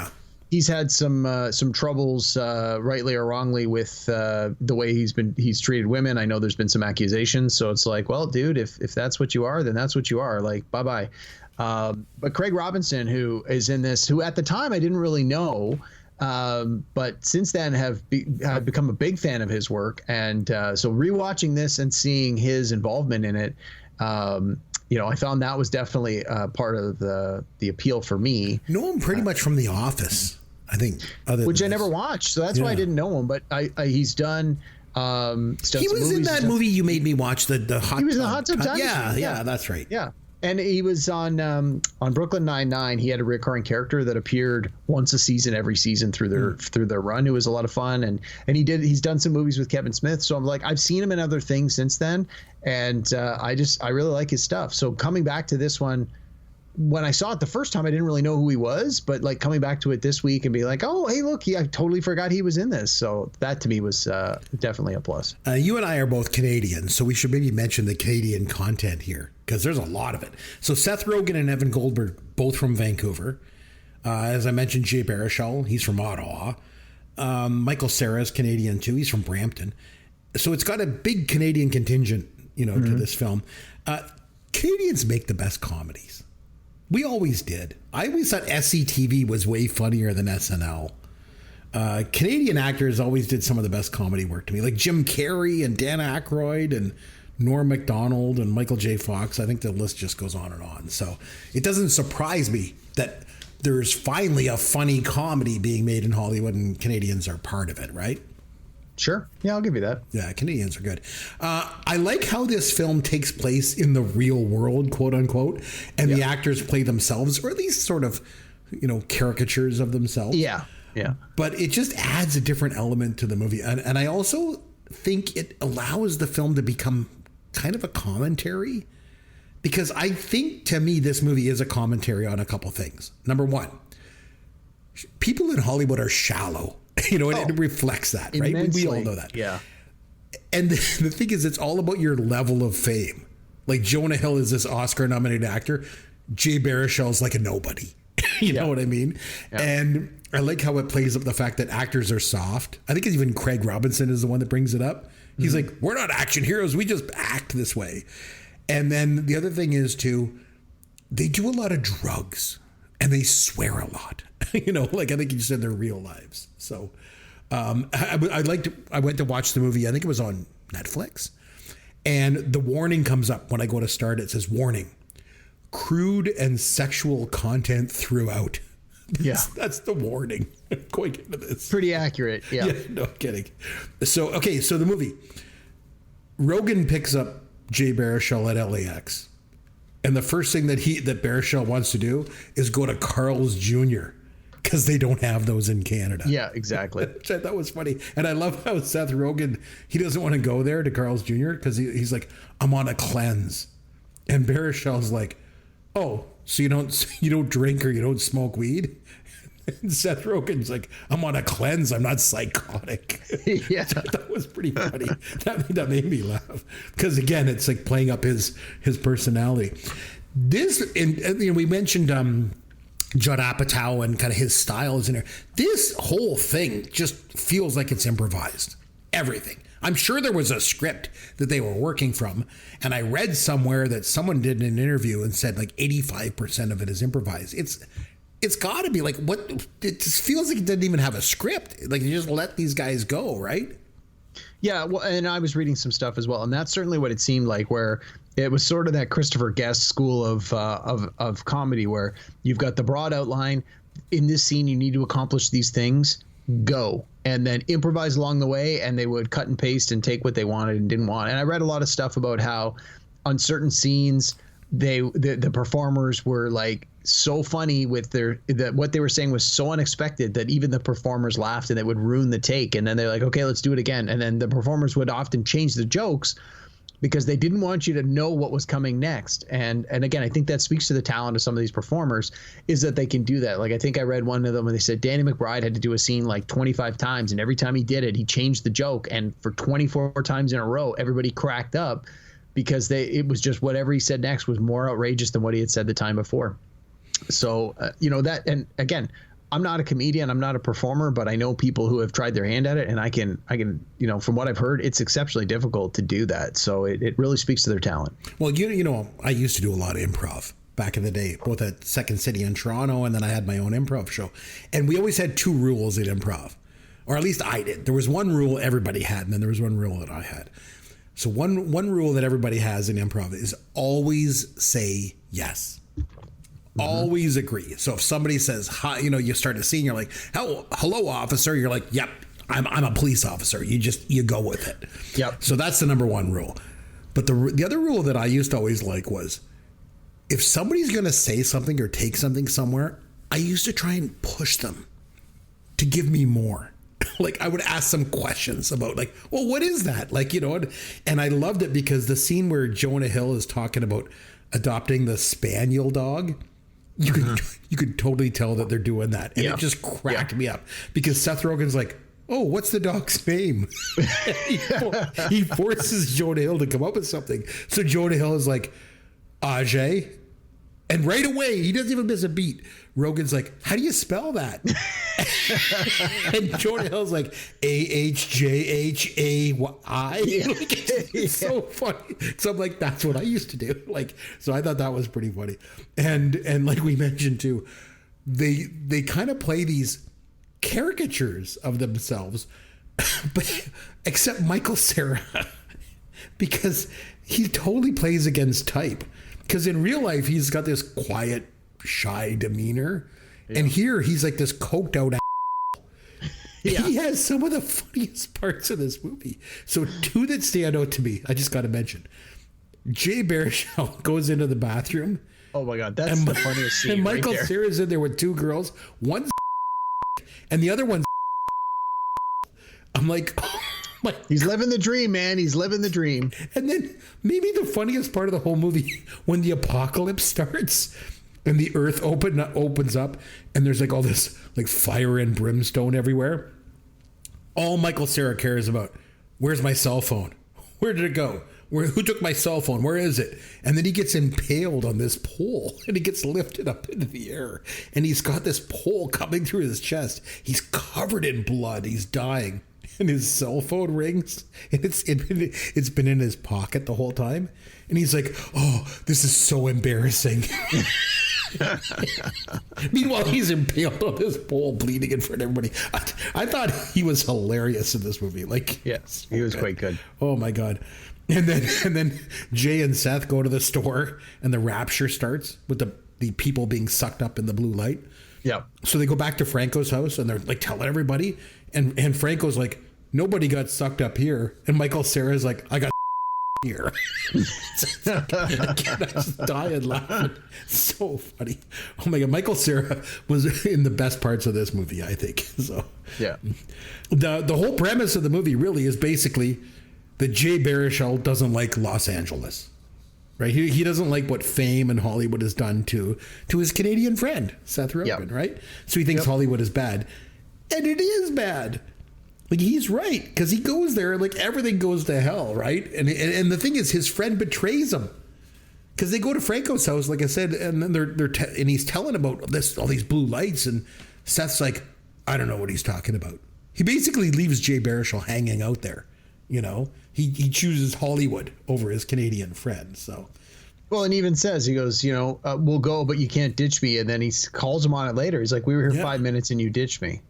he's had some troubles, rightly or wrongly, with the way he's treated women. I know there's been some accusations. So it's like, well, dude, if that's what you are, then that's what you are. Like, bye-bye. But Craig Robinson, who is in this, who at the time I didn't really know, but since then have become a big fan of his work. And so rewatching this and seeing his involvement in it, I found that was definitely part of the appeal for me. Know him pretty much from The Office, I think. Which I never watched, so that's why I didn't know him. But he's done. He was in that movie you made me watch, the hot tub. He was in the Hot Tub Time Machine. Yeah, that's right. Yeah. And he was on Brooklyn Nine-Nine. He had a recurring character that appeared once a season, every season through their run. It was a lot of fun, and he's done some movies with Kevin Smith. So I'm like, I've seen him in other things since then, and I really like his stuff. So coming back to this one, when I saw it the first time, I didn't really know who he was, but like coming back to it this week and be like, oh, hey, look, I totally forgot he was in this. So that to me was definitely a plus. You and I are both Canadians, so we should maybe mention the Canadian content here because there's a lot of it. So Seth Rogen and Evan Goldberg, both from Vancouver. As I mentioned, Jay Baruchel, he's from Ottawa. Michael Cera's Canadian too. He's from Brampton. So it's got a big Canadian contingent, to this film. Canadians make the best comedies. We always did. I always thought SCTV was way funnier than SNL. Canadian actors always did some of the best comedy work to me, like Jim Carrey and Dan Aykroyd and Norm Macdonald and Michael J. Fox. I think the list just goes on and on. So it doesn't surprise me that there's finally a funny comedy being made in Hollywood and Canadians are part of it, right? Sure. Yeah, I'll give you that. Yeah, Canadians are good. I like how this film takes place in the real world, quote unquote, and the actors play themselves, or at least sort of, caricatures of themselves. Yeah. Yeah. But it just adds a different element to the movie. And I also think it allows the film to become kind of a commentary, because I think to me this movie is a commentary on a couple things. Number one, people in Hollywood are shallow. And it reflects that, right? We all know that. Yeah. And the thing is, it's all about your level of fame. Like Jonah Hill is this Oscar-nominated actor. Jay Baruchel's like a nobody. You know what I mean? Yeah. And I like how it plays up the fact that actors are soft. I think even Craig Robinson is the one that brings it up. He's like, we're not action heroes. We just act this way. And then the other thing is, too, they do a lot of drugs and they swear a lot. Like I think you said their real lives. So I went to watch the movie. I think it was on Netflix. And the warning comes up when I go to start. It says, warning, crude and sexual content throughout. That's the warning going into this. Pretty accurate. Yeah. No kidding. So the movie. Rogen picks up Jay Baruchel at LAX. And the first thing that Baruchel wants to do is go to Carl's Jr., because they don't have those in Canada. Yeah, exactly. Which I thought was funny. And I love how Seth Rogen, he doesn't want to go there to Carl's Jr. because he's like, I'm on a cleanse. And Baruchel's like, oh, so you don't drink or you don't smoke weed? And Seth Rogen's like, I'm on a cleanse. I'm not psychotic. Yeah. That was pretty funny. That made me laugh. Because again, it's like playing up his personality. We mentioned Judd Apatow and kind of his style is in there. This whole thing just feels like it's improvised. Everything. I'm sure there was a script that they were working from, and I read somewhere that someone did an interview and said like 85% of it is improvised. It's got to be like what it just feels like it didn't even have a script. Like you just let these guys go, right? Yeah, well, and I was reading some stuff as well, and that's certainly what it seemed like, where it was sort of that Christopher Guest school of comedy, where you've got the broad outline. In this scene, you need to accomplish these things. Go, and then improvise along the way, and they would cut and paste and take what they wanted and didn't want. And I read a lot of stuff about how on certain scenes, the performers were like so funny with what they were saying was so unexpected that even the performers laughed and it would ruin the take. And then they're like, okay, let's do it again. And then the performers would often change the jokes because they didn't want you to know what was coming next. And again, I think that speaks to the talent of some of these performers, is that they can do that. Like I think I read one of them and they said Danny McBride had to do a scene like 25 times, and every time he did it, he changed the joke. And for 24 times in a row, everybody cracked up because it was just whatever he said next was more outrageous than what he had said the time before. So, that, and again, I'm not a comedian, I'm not a performer, but I know people who have tried their hand at it, and I can, from what I've heard, it's exceptionally difficult to do that. So it really speaks to their talent. Well, I used to do a lot of improv back in the day, both at Second City in Toronto, and then I had my own improv show. And we always had two rules in improv, or at least I did. There was one rule everybody had, and then there was one rule that I had. So one rule that everybody has in improv is always say yes. Always agree. So if somebody says, hi, you start a scene, you're like, hello, officer. You're like, yep, I'm a police officer. You go with it. Yep. So that's the number one rule. But the other rule that I used to always like was, if somebody's going to say something or take something somewhere, I used to try and push them to give me more. Like I would ask some questions about like, well, what is that? Like, and I loved it because the scene where Jonah Hill is talking about adopting the spaniel dog, you could totally tell that they're doing that. And it just cracked me up because Seth Rogen's like, oh, what's the dog's name? He forces Jonah Hill to come up with something. So Jonah Hill is like, Ajay. And right away, he doesn't even miss a beat. Rogen's like, how do you spell that? And Jonah Hill's like, Ahjhay. It's so funny. So I'm like, that's what I used to do. Like, so I thought that was pretty funny. And like we mentioned too, they kind of play these caricatures of themselves, but except Michael Cera, because he totally plays against type. Because in real life, he's got this quiet, shy demeanor. Yeah. And here, he's like this coked out He has some of the funniest parts of this movie. So two that stand out to me, I just got to mention. Jay Baruchel goes into the bathroom. Oh my God, that's the funniest scene. And Michael right Cera's in there with two girls. One's and the other one's I'm like... He's living the dream, man. He's living the dream. And then maybe the funniest part of the whole movie, when the apocalypse starts and the earth opens up and there's like all this like fire and brimstone everywhere. All Michael Cera cares about, where's my cell phone? Where did it go? Who took my cell phone? Where is it? And then he gets impaled on this pole and he gets lifted up into the air. And he's got this pole coming through his chest. He's covered in blood. He's dying. And his cell phone rings, and it's been in his pocket the whole time. And he's like, oh, this is so embarrassing. Meanwhile, he's impaled on this pole, bleeding in front of everybody. I thought he was hilarious in this movie. Like, yes, he was quite good. Oh my God. And then Jay and Seth go to the store, and the rapture starts with the people being sucked up in the blue light. Yeah. So they go back to Franco's house, and they're like telling everybody. And Franco's like, nobody got sucked up here. And Michael Cera's like, I got here. I just dying laughing. So funny. Oh my God. Michael Cera was in the best parts of this movie, I think. So yeah. The whole premise of the movie really is basically that Jay Baruchel doesn't like Los Angeles. Right? He doesn't like what fame and Hollywood has done to his Canadian friend, Seth Rogen, right? So he thinks Hollywood is bad. And it is bad. Like, he's right, because he goes there, like, everything goes to hell, right? And the thing is, his friend betrays him. Because they go to Franco's house, like I said, and then and he's telling about all these blue lights, and Seth's like, I don't know what he's talking about. He basically leaves Jay Baruchel hanging out there, He chooses Hollywood over his Canadian friend, so... Well, and even says, he goes, we'll go, but you can't ditch me. And then he calls him on it later. He's like, we were here 5 minutes and you ditched me.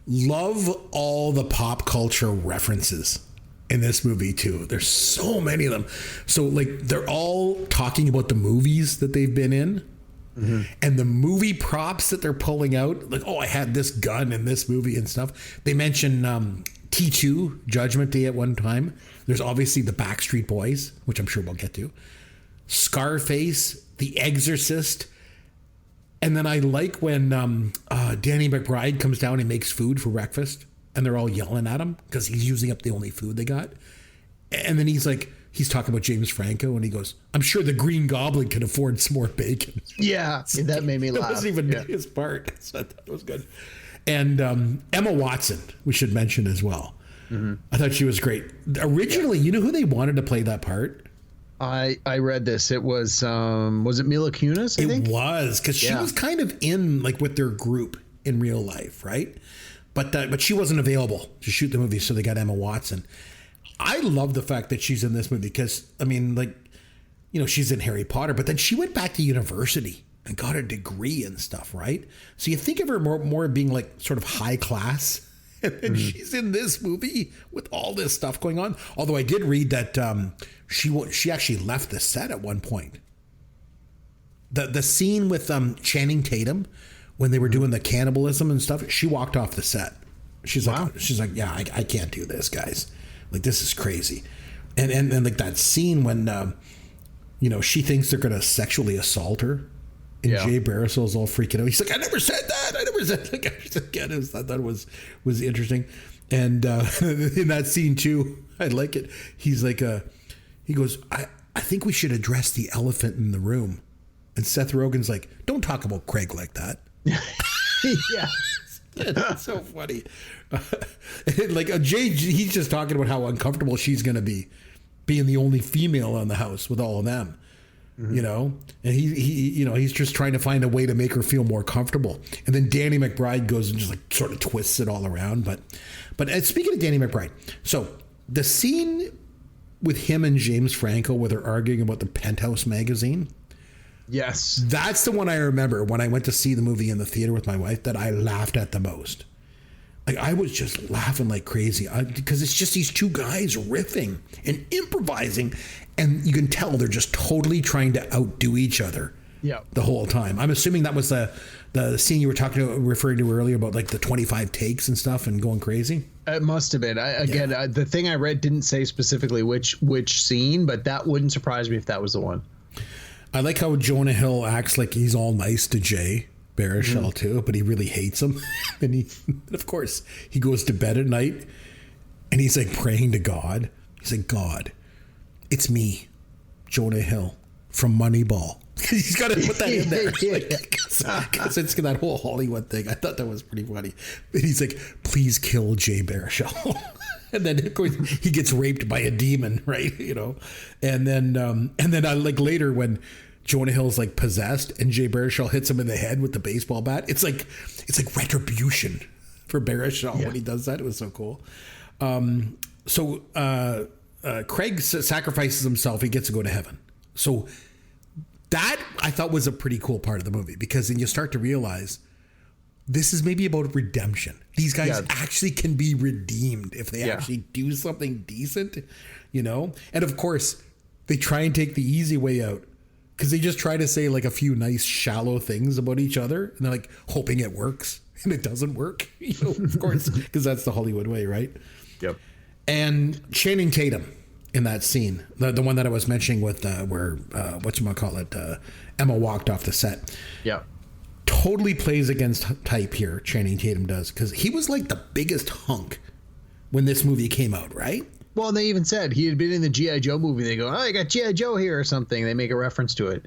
Love all the pop culture references in this movie too. There's so many of them. So like they're all talking about the movies that they've been in, and the movie props that they're pulling out. Like, oh, I had this gun in this movie and stuff. They mention T2 Judgment Day at one time. There's obviously the Backstreet Boys, which I'm sure we'll get to. Scarface, The Exorcist. And then I like when Danny McBride comes down and makes food for breakfast, and they're all yelling at him because he's using up the only food they got. And then he's talking about James Franco, and he goes, I'm sure the Green Goblin can afford some more bacon. Yeah, that made me laugh. That wasn't even his part. So I thought it was good. And Emma Watson, we should mention as well. I thought she was great. Originally, you know who they wanted to play that part? I read this. It was it Mila Kunis, I think? It was, because she was kind of in like with their group in real life, right? But she wasn't available to shoot the movie, so they got Emma Watson. I love the fact that she's in this movie because, I mean, like, she's in Harry Potter, but then she went back to university and got a degree and stuff, right? So you think of her more being like sort of high class And then she's in this movie with all this stuff going on. Although I did read that she actually left the set at one point. The scene with Channing Tatum when they were doing the cannibalism and stuff, she walked off the set. She's like, yeah, I can't do this, guys. Like, this is crazy. And like that scene when she thinks they're gonna sexually assault her. And Jay Baruchel's all freaking out. He's like, I never said that. I never said that. I thought it was interesting. And in that scene too, I like it. He's like, he goes, I think we should address the elephant in the room. And Seth Rogen's like, don't talk about Craig like that. Yeah. It's so funny. Like Jay, he's just talking about how uncomfortable she's going to be being the only female on the house with all of them. And he's just trying to find a way to make her feel more comfortable. And then Danny McBride goes and just like sort of twists it all around. But speaking of Danny McBride, so the scene with him and James Franco where they're arguing about the Penthouse magazine. Yes. That's the one I remember when I went to see the movie in the theater with my wife that I laughed at the most. Like, I was just laughing like crazy because it's just these two guys riffing and improvising, and you can tell they're just totally trying to outdo each other the whole time. I'm assuming that was the scene you were referring to earlier about like the 25 takes and stuff and going crazy. It must have been. The thing I read didn't say specifically which scene, but that wouldn't surprise me if that was the one. I like how Jonah Hill acts like he's all nice to Jay Baruchel too, but he really hates him. And of course, he goes to bed at night and he's like praying to God. He's like, God, it's me, Jonah Hill from Moneyball. He's got to put that in there. Because it's that whole Hollywood thing. I thought that was pretty funny. And he's like, please kill Jay Baruchel. And then of course he gets raped by a demon, right? And then I like later when Jonah Hill's like possessed and Jay Baruchel hits him in the head with the baseball bat. It's like retribution for Baruchel when he does that. It was so cool. Craig sacrifices himself. He gets to go to heaven. So that I thought was a pretty cool part of the movie, because then you start to realize this is maybe about redemption. These guys actually can be redeemed if they actually do something decent, And of course, they try and take the easy way out because they just try to say like a few nice, shallow things about each other, and they're like hoping it works, and it doesn't work, of course, because that's the Hollywood way, right? Yep. And Channing Tatum in that scene, the one that I was mentioning with where Emma walked off the set. Yeah. Totally plays against type here, Channing Tatum does, because he was like the biggest hunk when this movie came out, right? Well, and they even said he had been in the G.I. Joe movie. They go, oh, you got G.I. Joe here or something. They make a reference to it.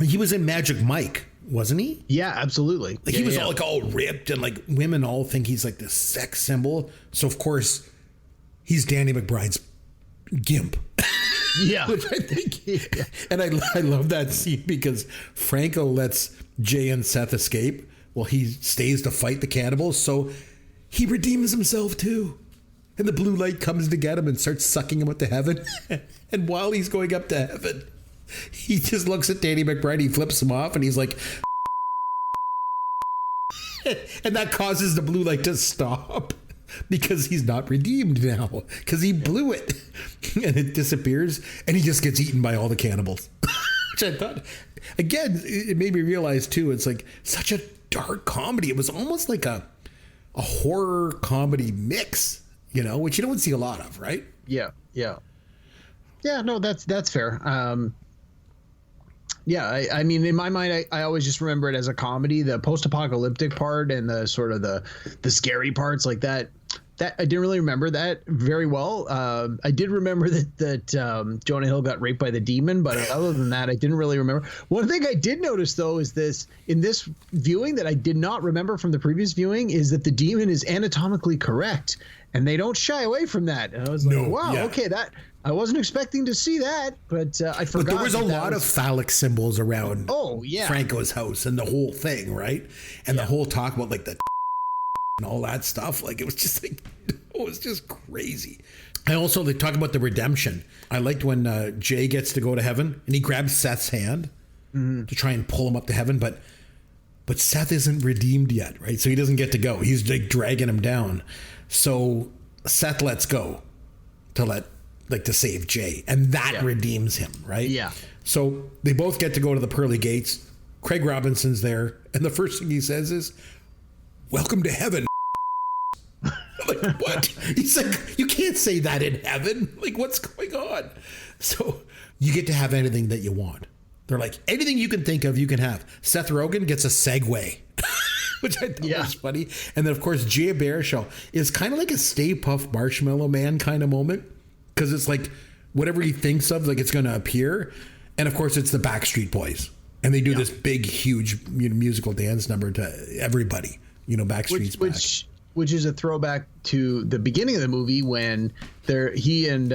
He was in Magic Mike, wasn't he? Yeah, absolutely. Like he was all, like all ripped, and like women all think he's like this sex symbol. So of course, he's Danny McBride's gimp. Yeah. Which I think, and I love that scene because Franco lets Jay and Seth escape while he stays to fight the cannibals. So he redeems himself too. And the blue light comes to get him and starts sucking him up to heaven. And while he's going up to heaven, he just looks at Danny McBride, he flips him off, and he's like, and that causes the blue light to stop. Because he's not redeemed now. Because he blew it. And it disappears. And he just gets eaten by all the cannibals. Which I thought, again, it made me realize, too, it's like such a dark comedy. It was almost like a horror comedy mix, which you don't see a lot of, right? Yeah. Yeah, no, that's fair. I mean, in my mind, I always just remember it as a comedy. The post-apocalyptic part and the sort of the scary parts like that I didn't really remember that very well. I did remember that Jonah Hill got raped by the demon, but other than that, I didn't really remember. One thing I did notice, though, is in this viewing that I did not remember from the previous viewing is that the demon is anatomically correct, and they don't shy away from that. And I was like, wow, okay, that I wasn't expecting to see that, but I forgot. But there was a lot of phallic symbols around Franco's house and the whole thing, right? And the whole talk about like the and all that stuff. Like it was just like, it was just crazy. I also, they talk about the redemption. I liked when Jay gets to go to heaven and he grabs Seth's hand to try and pull him up to heaven, but but Seth isn't redeemed yet, right? So he doesn't get to go. He's like dragging him down. So Seth lets go to save Jay, and that redeems him, right? Yeah. So they both get to go to the pearly gates. Craig Robinson's there, and the first thing he says is, "Welcome to heaven." Like, what? He's like, you can't say that in heaven. Like, what's going on? So you get to have anything that you want. They're like, anything you can think of, you can have. Seth Rogen gets a Segway, which I thought was funny. And then, of course, Jay Baruchel is kind of like a Stay Puft Marshmallow Man kind of moment, because it's like whatever he thinks of, like it's going to appear. And, of course, it's the Backstreet Boys. And they do this big, huge musical dance number to everybody. Backstreet's back. Which is a throwback to the beginning of the movie when he and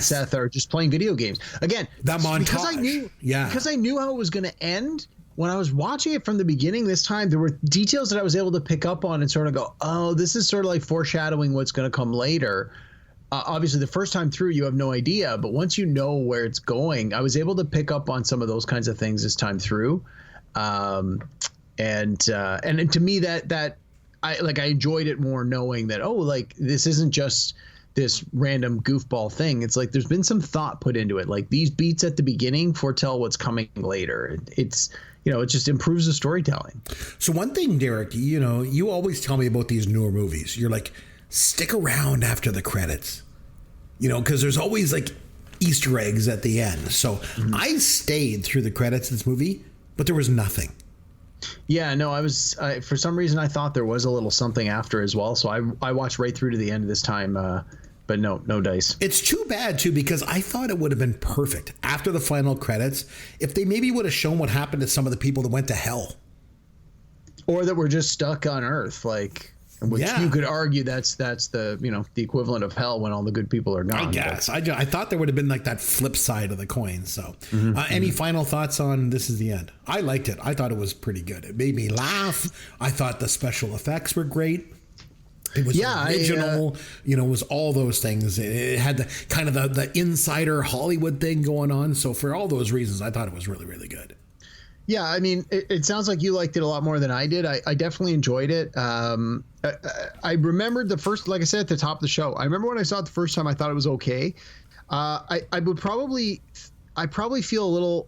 Seth are just playing video games. Again, that montage. Because I knew how it was going to end. When I was watching it from the beginning this time, there were details that I was able to pick up on and sort of go, oh, this is sort of like foreshadowing what's going to come later. Obviously, the first time through, you have no idea. But once you know where it's going, I was able to pick up on some of those kinds of things this time through. And to me, that I enjoyed it more knowing that, this isn't just this random goofball thing. It's like there's been some thought put into it. Like these beats at the beginning foretell what's coming later. It just improves the storytelling. So one thing, Derek, you always tell me about these newer movies. You're like, stick around after the credits, because there's always like Easter eggs at the end. So I stayed through the credits of this movie, but there was nothing. Yeah, no, for some reason I thought there was a little something after as well. So I watched right through to the end of this time, but no dice. It's too bad too, because I thought it would have been perfect after the final credits if they maybe would have shown what happened to some of the people that went to hell. Or that were just stuck on Earth, which you could argue that's the the equivalent of hell when all the good people are gone. I guess. I thought there would have been like that flip side of the coin. So any final thoughts on This Is the End? I liked it. I thought it was pretty good. It made me laugh. I thought the special effects were great. It was original, it was all those things. It had the kind of the insider Hollywood thing going on. So for all those reasons, I thought it was really, really good. Yeah, I mean, it sounds like you liked it a lot more than I did. I definitely enjoyed it. I remembered the first, like I said at the top of the show, I remember when I saw it the first time, I thought it was okay. I probably feel a little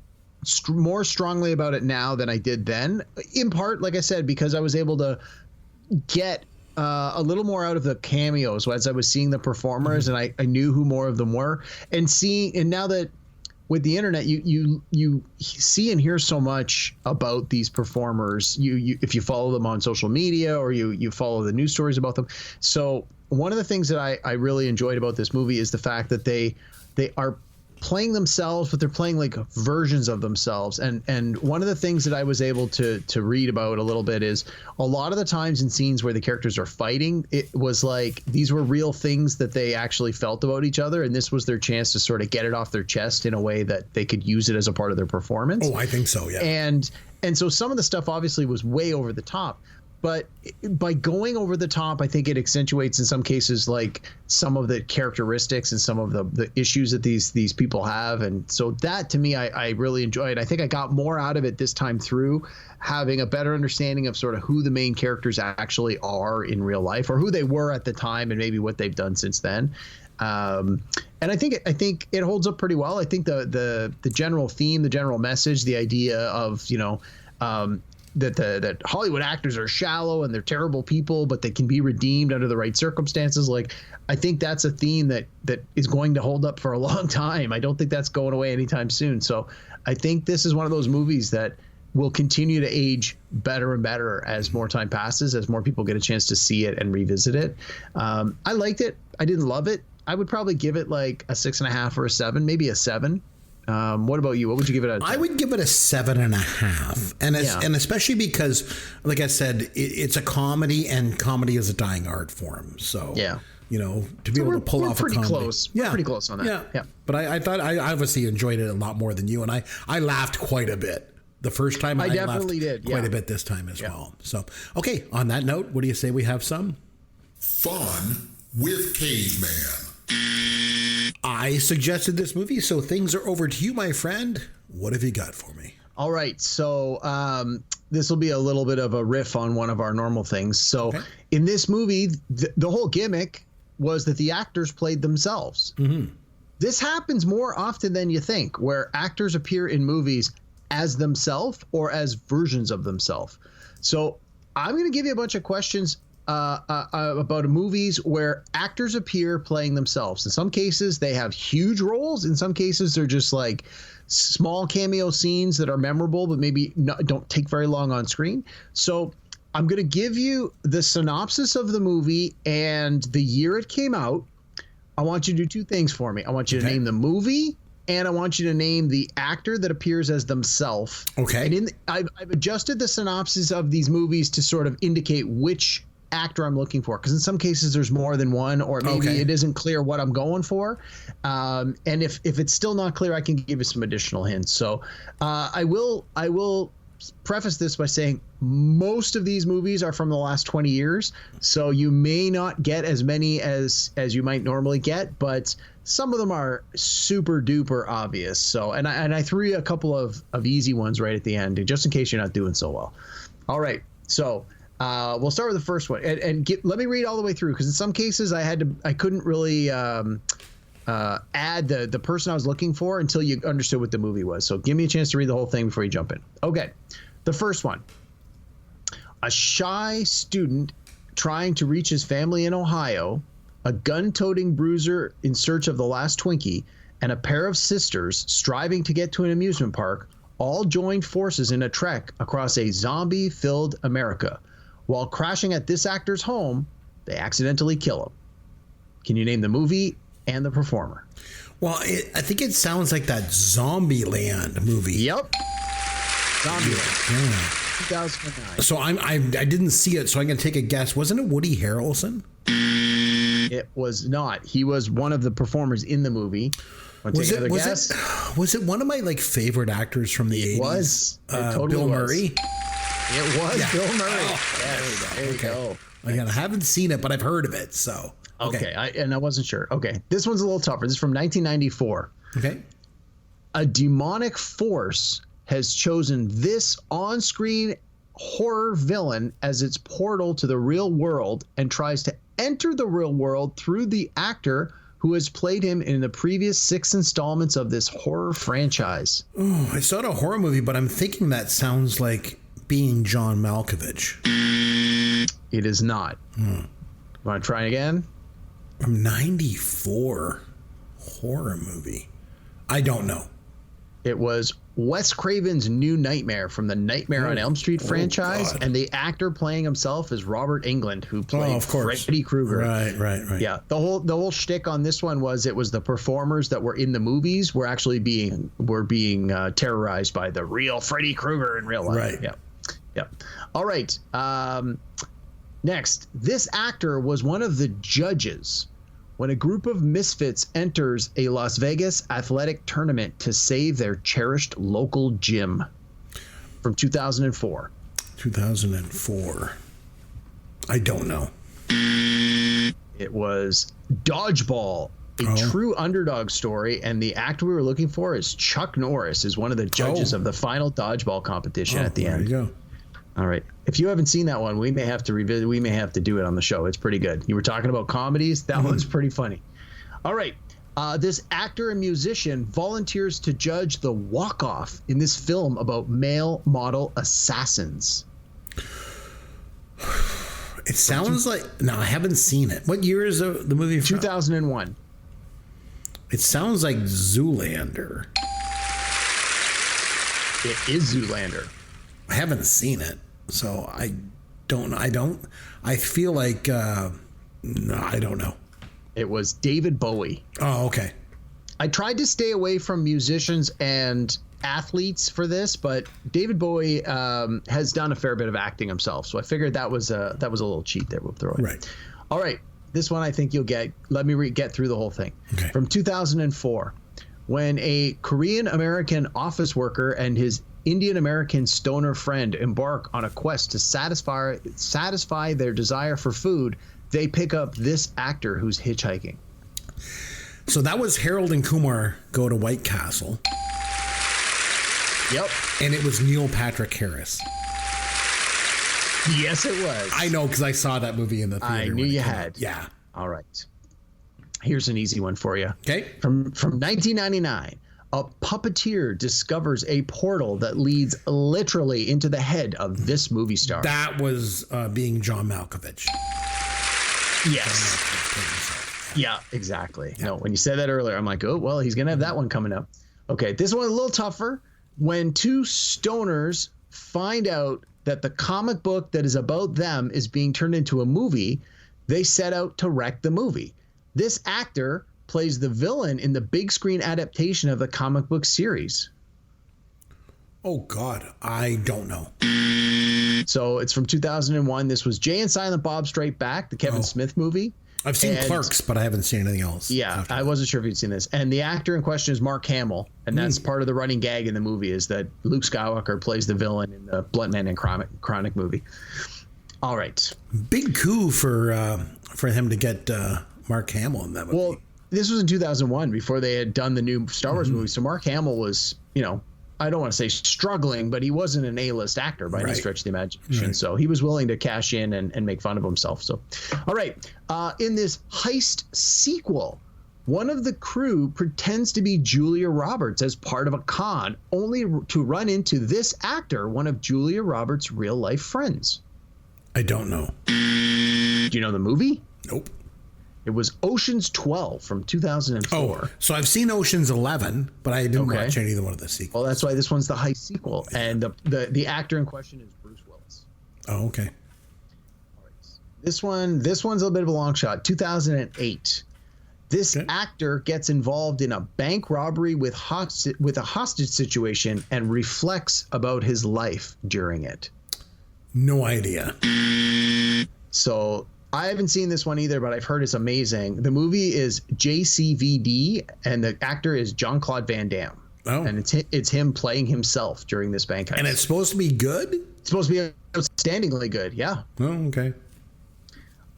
more strongly about it now than I did then. In part, like I said, because I was able to get a little more out of the cameos as I was seeing the performers, and I knew who more of them were, and now that with the internet, you see and hear so much about these performers. You if you follow them on social media or you follow the news stories about them. So one of the things that I really enjoyed about this movie is the fact that they are playing themselves, but they're playing like versions of themselves. And one of the things that I was able to read about a little bit is a lot of the times in scenes where the characters are fighting, it was like these were real things that they actually felt about each other, and this was their chance to sort of get it off their chest in a way that they could use it as a part of their performance. Oh, I think so, yeah. And so some of the stuff obviously was way over the top. But by going over the top, I think it accentuates in some cases like some of the characteristics and some of the issues that these people have. And so that to me, I really enjoyed. I think I got more out of it this time through, having a better understanding of sort of who the main characters actually are in real life, or who they were at the time and maybe what they've done since then. And I think it holds up pretty well. I think the general theme, the general message, the idea of, that Hollywood actors are shallow and they're terrible people, but they can be redeemed under the right circumstances. Like, I think that's a theme that is going to hold up for a long time. I don't think that's going away anytime soon. So I think this is one of those movies that will continue to age better and better as more time passes, as more people get a chance to see it and revisit it. I liked it. I didn't love it. I would probably give it like a 6.5 or a 7, maybe a 7. What about you? What would you give it? I would give it a 7.5, and especially because, like I said, it's a comedy, and comedy is a dying art form. So to be able to pull off a comedy, close. Yeah, pretty close on that. Yeah. But I thought I obviously enjoyed it a lot more than you, and I laughed quite a bit the first time. I definitely did quite a bit this time as well. So okay, on that note, what do you say we have some fun with Caveman? I suggested this movie, so things are over to you, my friend. What have you got for me? All right. So this will be a little bit of a riff on one of our normal things. So in this movie, the whole gimmick was that the actors played themselves. Mm-hmm. This happens more often than you think, where actors appear in movies as themselves or as versions of themselves. So I'm going to give you a bunch of questions about movies where actors appear playing themselves. In some cases, they have huge roles. In some cases, they're just like small cameo scenes that are memorable, but maybe don't take very long on screen. So I'm going to give you the synopsis of the movie and the year it came out. I want you to do two things for me. I want you to name the movie, and I want you to name the actor that appears as themselves. Okay. And I've adjusted the synopsis of these movies to sort of indicate which actor I'm looking for, because in some cases there's more than one, or maybe it isn't clear what I'm going for. And if it's still not clear, I can give you some additional hints. So I will preface this by saying most of these movies are from the last 20 years, so you may not get as many as you might normally get, but some of them are super duper obvious. So and I threw you a couple of easy ones right at the end, just in case you're not doing so well. All right, so we'll start with the first one, and let me read all the way through, because in some cases I couldn't really add the person I was looking for until you understood what the movie was. So give me a chance to read the whole thing before you jump in. Okay, the first one. A shy student trying to reach his family in Ohio, a gun-toting bruiser in search of the last Twinkie, and a pair of sisters striving to get to an amusement park all joined forces in a trek across a zombie-filled America. While crashing at this actor's home, they accidentally kill him. Can you name the movie and the performer? Well, I think it sounds like that Zombieland movie. Yep. Zombieland. Yeah. 2009. So I didn't see it, so I'm going to take a guess. Wasn't it Woody Harrelson? It was not. He was one of the performers in the movie. Was it one of my favorite actors from the 80s? Was. It totally Bill was. Murray? It was Bill Murray. Oh, yes, there you go. Again, I haven't seen it, but I've heard of it. So okay, I wasn't sure. Okay, this one's a little tougher. This is from 1994. Okay. A demonic force has chosen this on-screen horror villain as its portal to the real world and tries to enter the real world through the actor who has played him in the previous 6 installments of this horror franchise. Oh, I saw a horror movie, but I'm thinking that sounds like Being John Malkovich. It is not. Want to try it again? From 94 horror movie. I don't know. It was Wes Craven's New Nightmare from the Nightmare on Elm Street franchise, and the actor playing himself is Robert Englund, who played Freddy Krueger. Right. Yeah, the whole shtick on this one was it was the performers that were in the movies were actually being terrorized by the real Freddy Krueger in real life. Right. Yeah. All right. Next, this actor was one of the judges when a group of misfits enters a Las Vegas athletic tournament to save their cherished local gym. From 2004. 2004. I don't know. It was Dodgeball, a true underdog story, and the actor we were looking for is Chuck Norris, is one of the judges of the final dodgeball competition at the end. There you go. All right. If you haven't seen that one, we may have to revisit. We may have to do it on the show. It's pretty good. You were talking about comedies. That one's pretty funny. All right. This actor and musician volunteers to judge the walk-off in this film about male model assassins. It sounds like... No, I haven't seen it. What year is the movie from? 2001. It sounds like Zoolander. It is Zoolander. I haven't seen it, so I feel like no, I don't know. It was David Bowie. Oh, okay. I tried to stay away from musicians and athletes for this, but David Bowie has done a fair bit of acting himself, so I figured that was a little cheat there. We'll throw it. Right. All right. This one I think you'll get. Let me get through the whole thing. Okay. From 2004, when a Korean American office worker and his Indian American stoner friend embark on a quest to satisfy their desire for food, they pick up this actor who's hitchhiking. So that was Harold and Kumar Go to White Castle. Yep. And it was Neil Patrick Harris. Yes, it was. I know because I saw that movie in the theater. I knew you had. Yeah. All right. Here's an easy one for you. Okay. From 1999, a puppeteer discovers a portal that leads literally into the head of this movie star. That was being John Malkovich. Yes. Yeah, exactly. Yeah. No, when you said that earlier, I'm like, oh, well, he's going to have that one coming up. Okay, this one's a little tougher. When two stoners find out that the comic book that is about them is being turned into a movie, they set out to wreck the movie. This actor plays the villain in the big screen adaptation of the comic book series. Oh, God. I don't know. So it's from 2001. This was Jay and Silent Bob Strike Back, the Kevin Smith movie. I've seen Clerks, but I haven't seen anything else. Yeah, I wasn't sure if you'd seen this. And the actor in question is Mark Hamill. And that's part of the running gag in the movie is that Luke Skywalker plays the villain in the Blunt Man and Chronic movie. All right. Big coup for him to get Mark Hamill in that movie. Well, this was in 2001 before they had done the new Star Wars movie. So Mark Hamill was, I don't want to say struggling, but he wasn't an A-list actor by any stretch of the imagination. Right. So he was willing to cash in and make fun of himself. So, all right. In this heist sequel, one of the crew pretends to be Julia Roberts as part of a con, only to run into this actor, one of Julia Roberts' real-life friends. I don't know. Do you know the movie? Nope. It was Ocean's 12 from 2004. Oh, so I've seen Ocean's 11, but I didn't watch any of the sequels. Well, that's why this one's the heist sequel. And the actor in question is Bruce Willis. Oh, okay. All right. This one's a little bit of a long shot. 2008. This actor gets involved in a bank robbery with a hostage situation and reflects about his life during it. No idea. So I haven't seen this one either, but I've heard it's amazing. The movie is JCVD, and the actor is Jean-Claude Van Damme. Oh. And it's him playing himself during this bank heist. And it's supposed to be good? It's supposed to be outstandingly good, yeah. Oh, okay.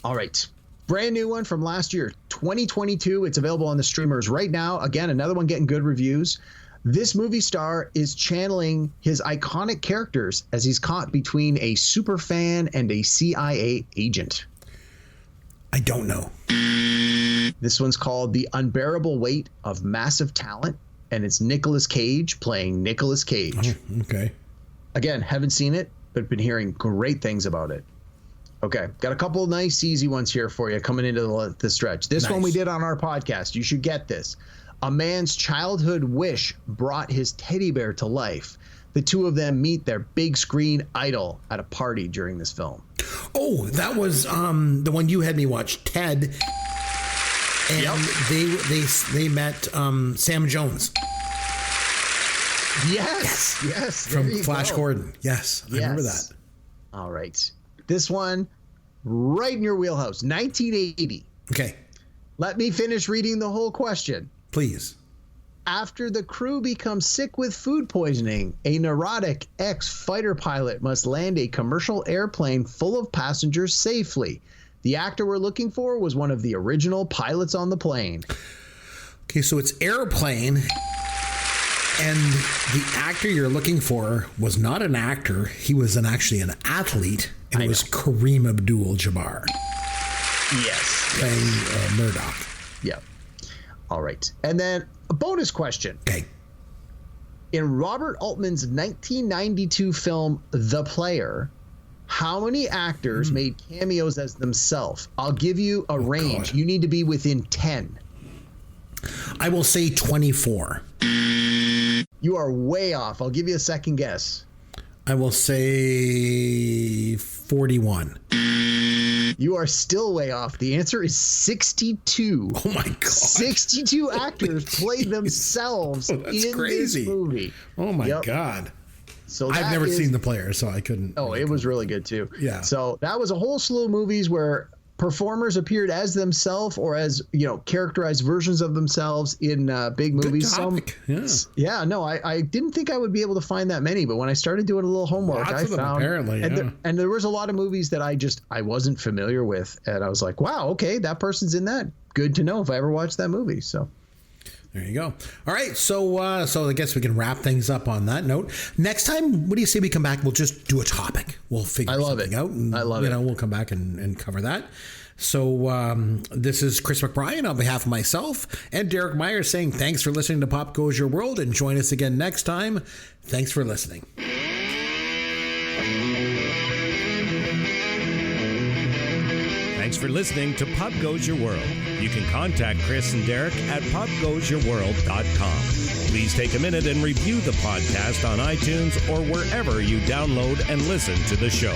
All right. Brand new one from last year, 2022. It's available on the streamers right now. Again, another one getting good reviews. This movie star is channeling his iconic characters as he's caught between a super fan and a CIA agent. I don't know. This one's called The Unbearable Weight of Massive Talent, and it's Nicolas Cage playing Nicolas Cage. Oh, okay. Again, haven't seen it, but been hearing great things about it. Okay, got a couple of nice, easy ones here for you coming into the stretch. This one we did on our podcast. You should get this. A man's childhood wish brought his teddy bear to life. The two of them meet their big screen idol at a party during this film. Oh, that was the one you had me watch, Ted. And they met Sam Jones. Yes. From Flash Gordon. Yes, I remember that. All right. This one, right in your wheelhouse, 1980. Okay. Let me finish reading the whole question. Please. After the crew becomes sick with food poisoning, a neurotic ex-fighter pilot must land a commercial airplane full of passengers safely. The actor we're looking for was one of the original pilots on the plane. Okay, so it's Airplane, and the actor you're looking for was not an actor. He was actually an athlete, and it was Kareem Abdul-Jabbar. Yes. Playing Murdoch. Yeah. All right. And then a bonus question. Okay. In Robert Altman's 1992 film, The Player, how many actors made cameos as themselves? I'll give you a range. God. You need to be within 10. I will say 24. You are way off. I'll give you a second guess. I will say 41. You are still way off. The answer is 62. Oh my God. 62 actors played themselves in this movie. Oh my God. So I've never seen The Player, so I couldn't. Oh, it was really good too. Yeah. So that was a whole slew of movies where performers appeared as themselves or as, characterized versions of themselves in big movies. Good topic. No, I didn't think I would be able to find that many, but when I started doing a little homework, I found apparently, and there was a lot of movies that I wasn't familiar with, and I was like, wow, okay, that person's in that. Good to know if I ever watch that movie. So There you go. All right, so I guess we can wrap things up on that note. Next time, what do you say we come back? We'll just do a topic. We'll figure something out. And, I love it. We'll come back and cover that. So this is Chris McBrien on behalf of myself and Derek Myers saying thanks for listening to Pop Goes Your World, and join us again next time. Thanks for listening. Thanks for listening to Pop Goes Your World. You can contact Chris and Derek at popgoesyourworld.com. Please take a minute and review the podcast on iTunes or wherever you download and listen to the show.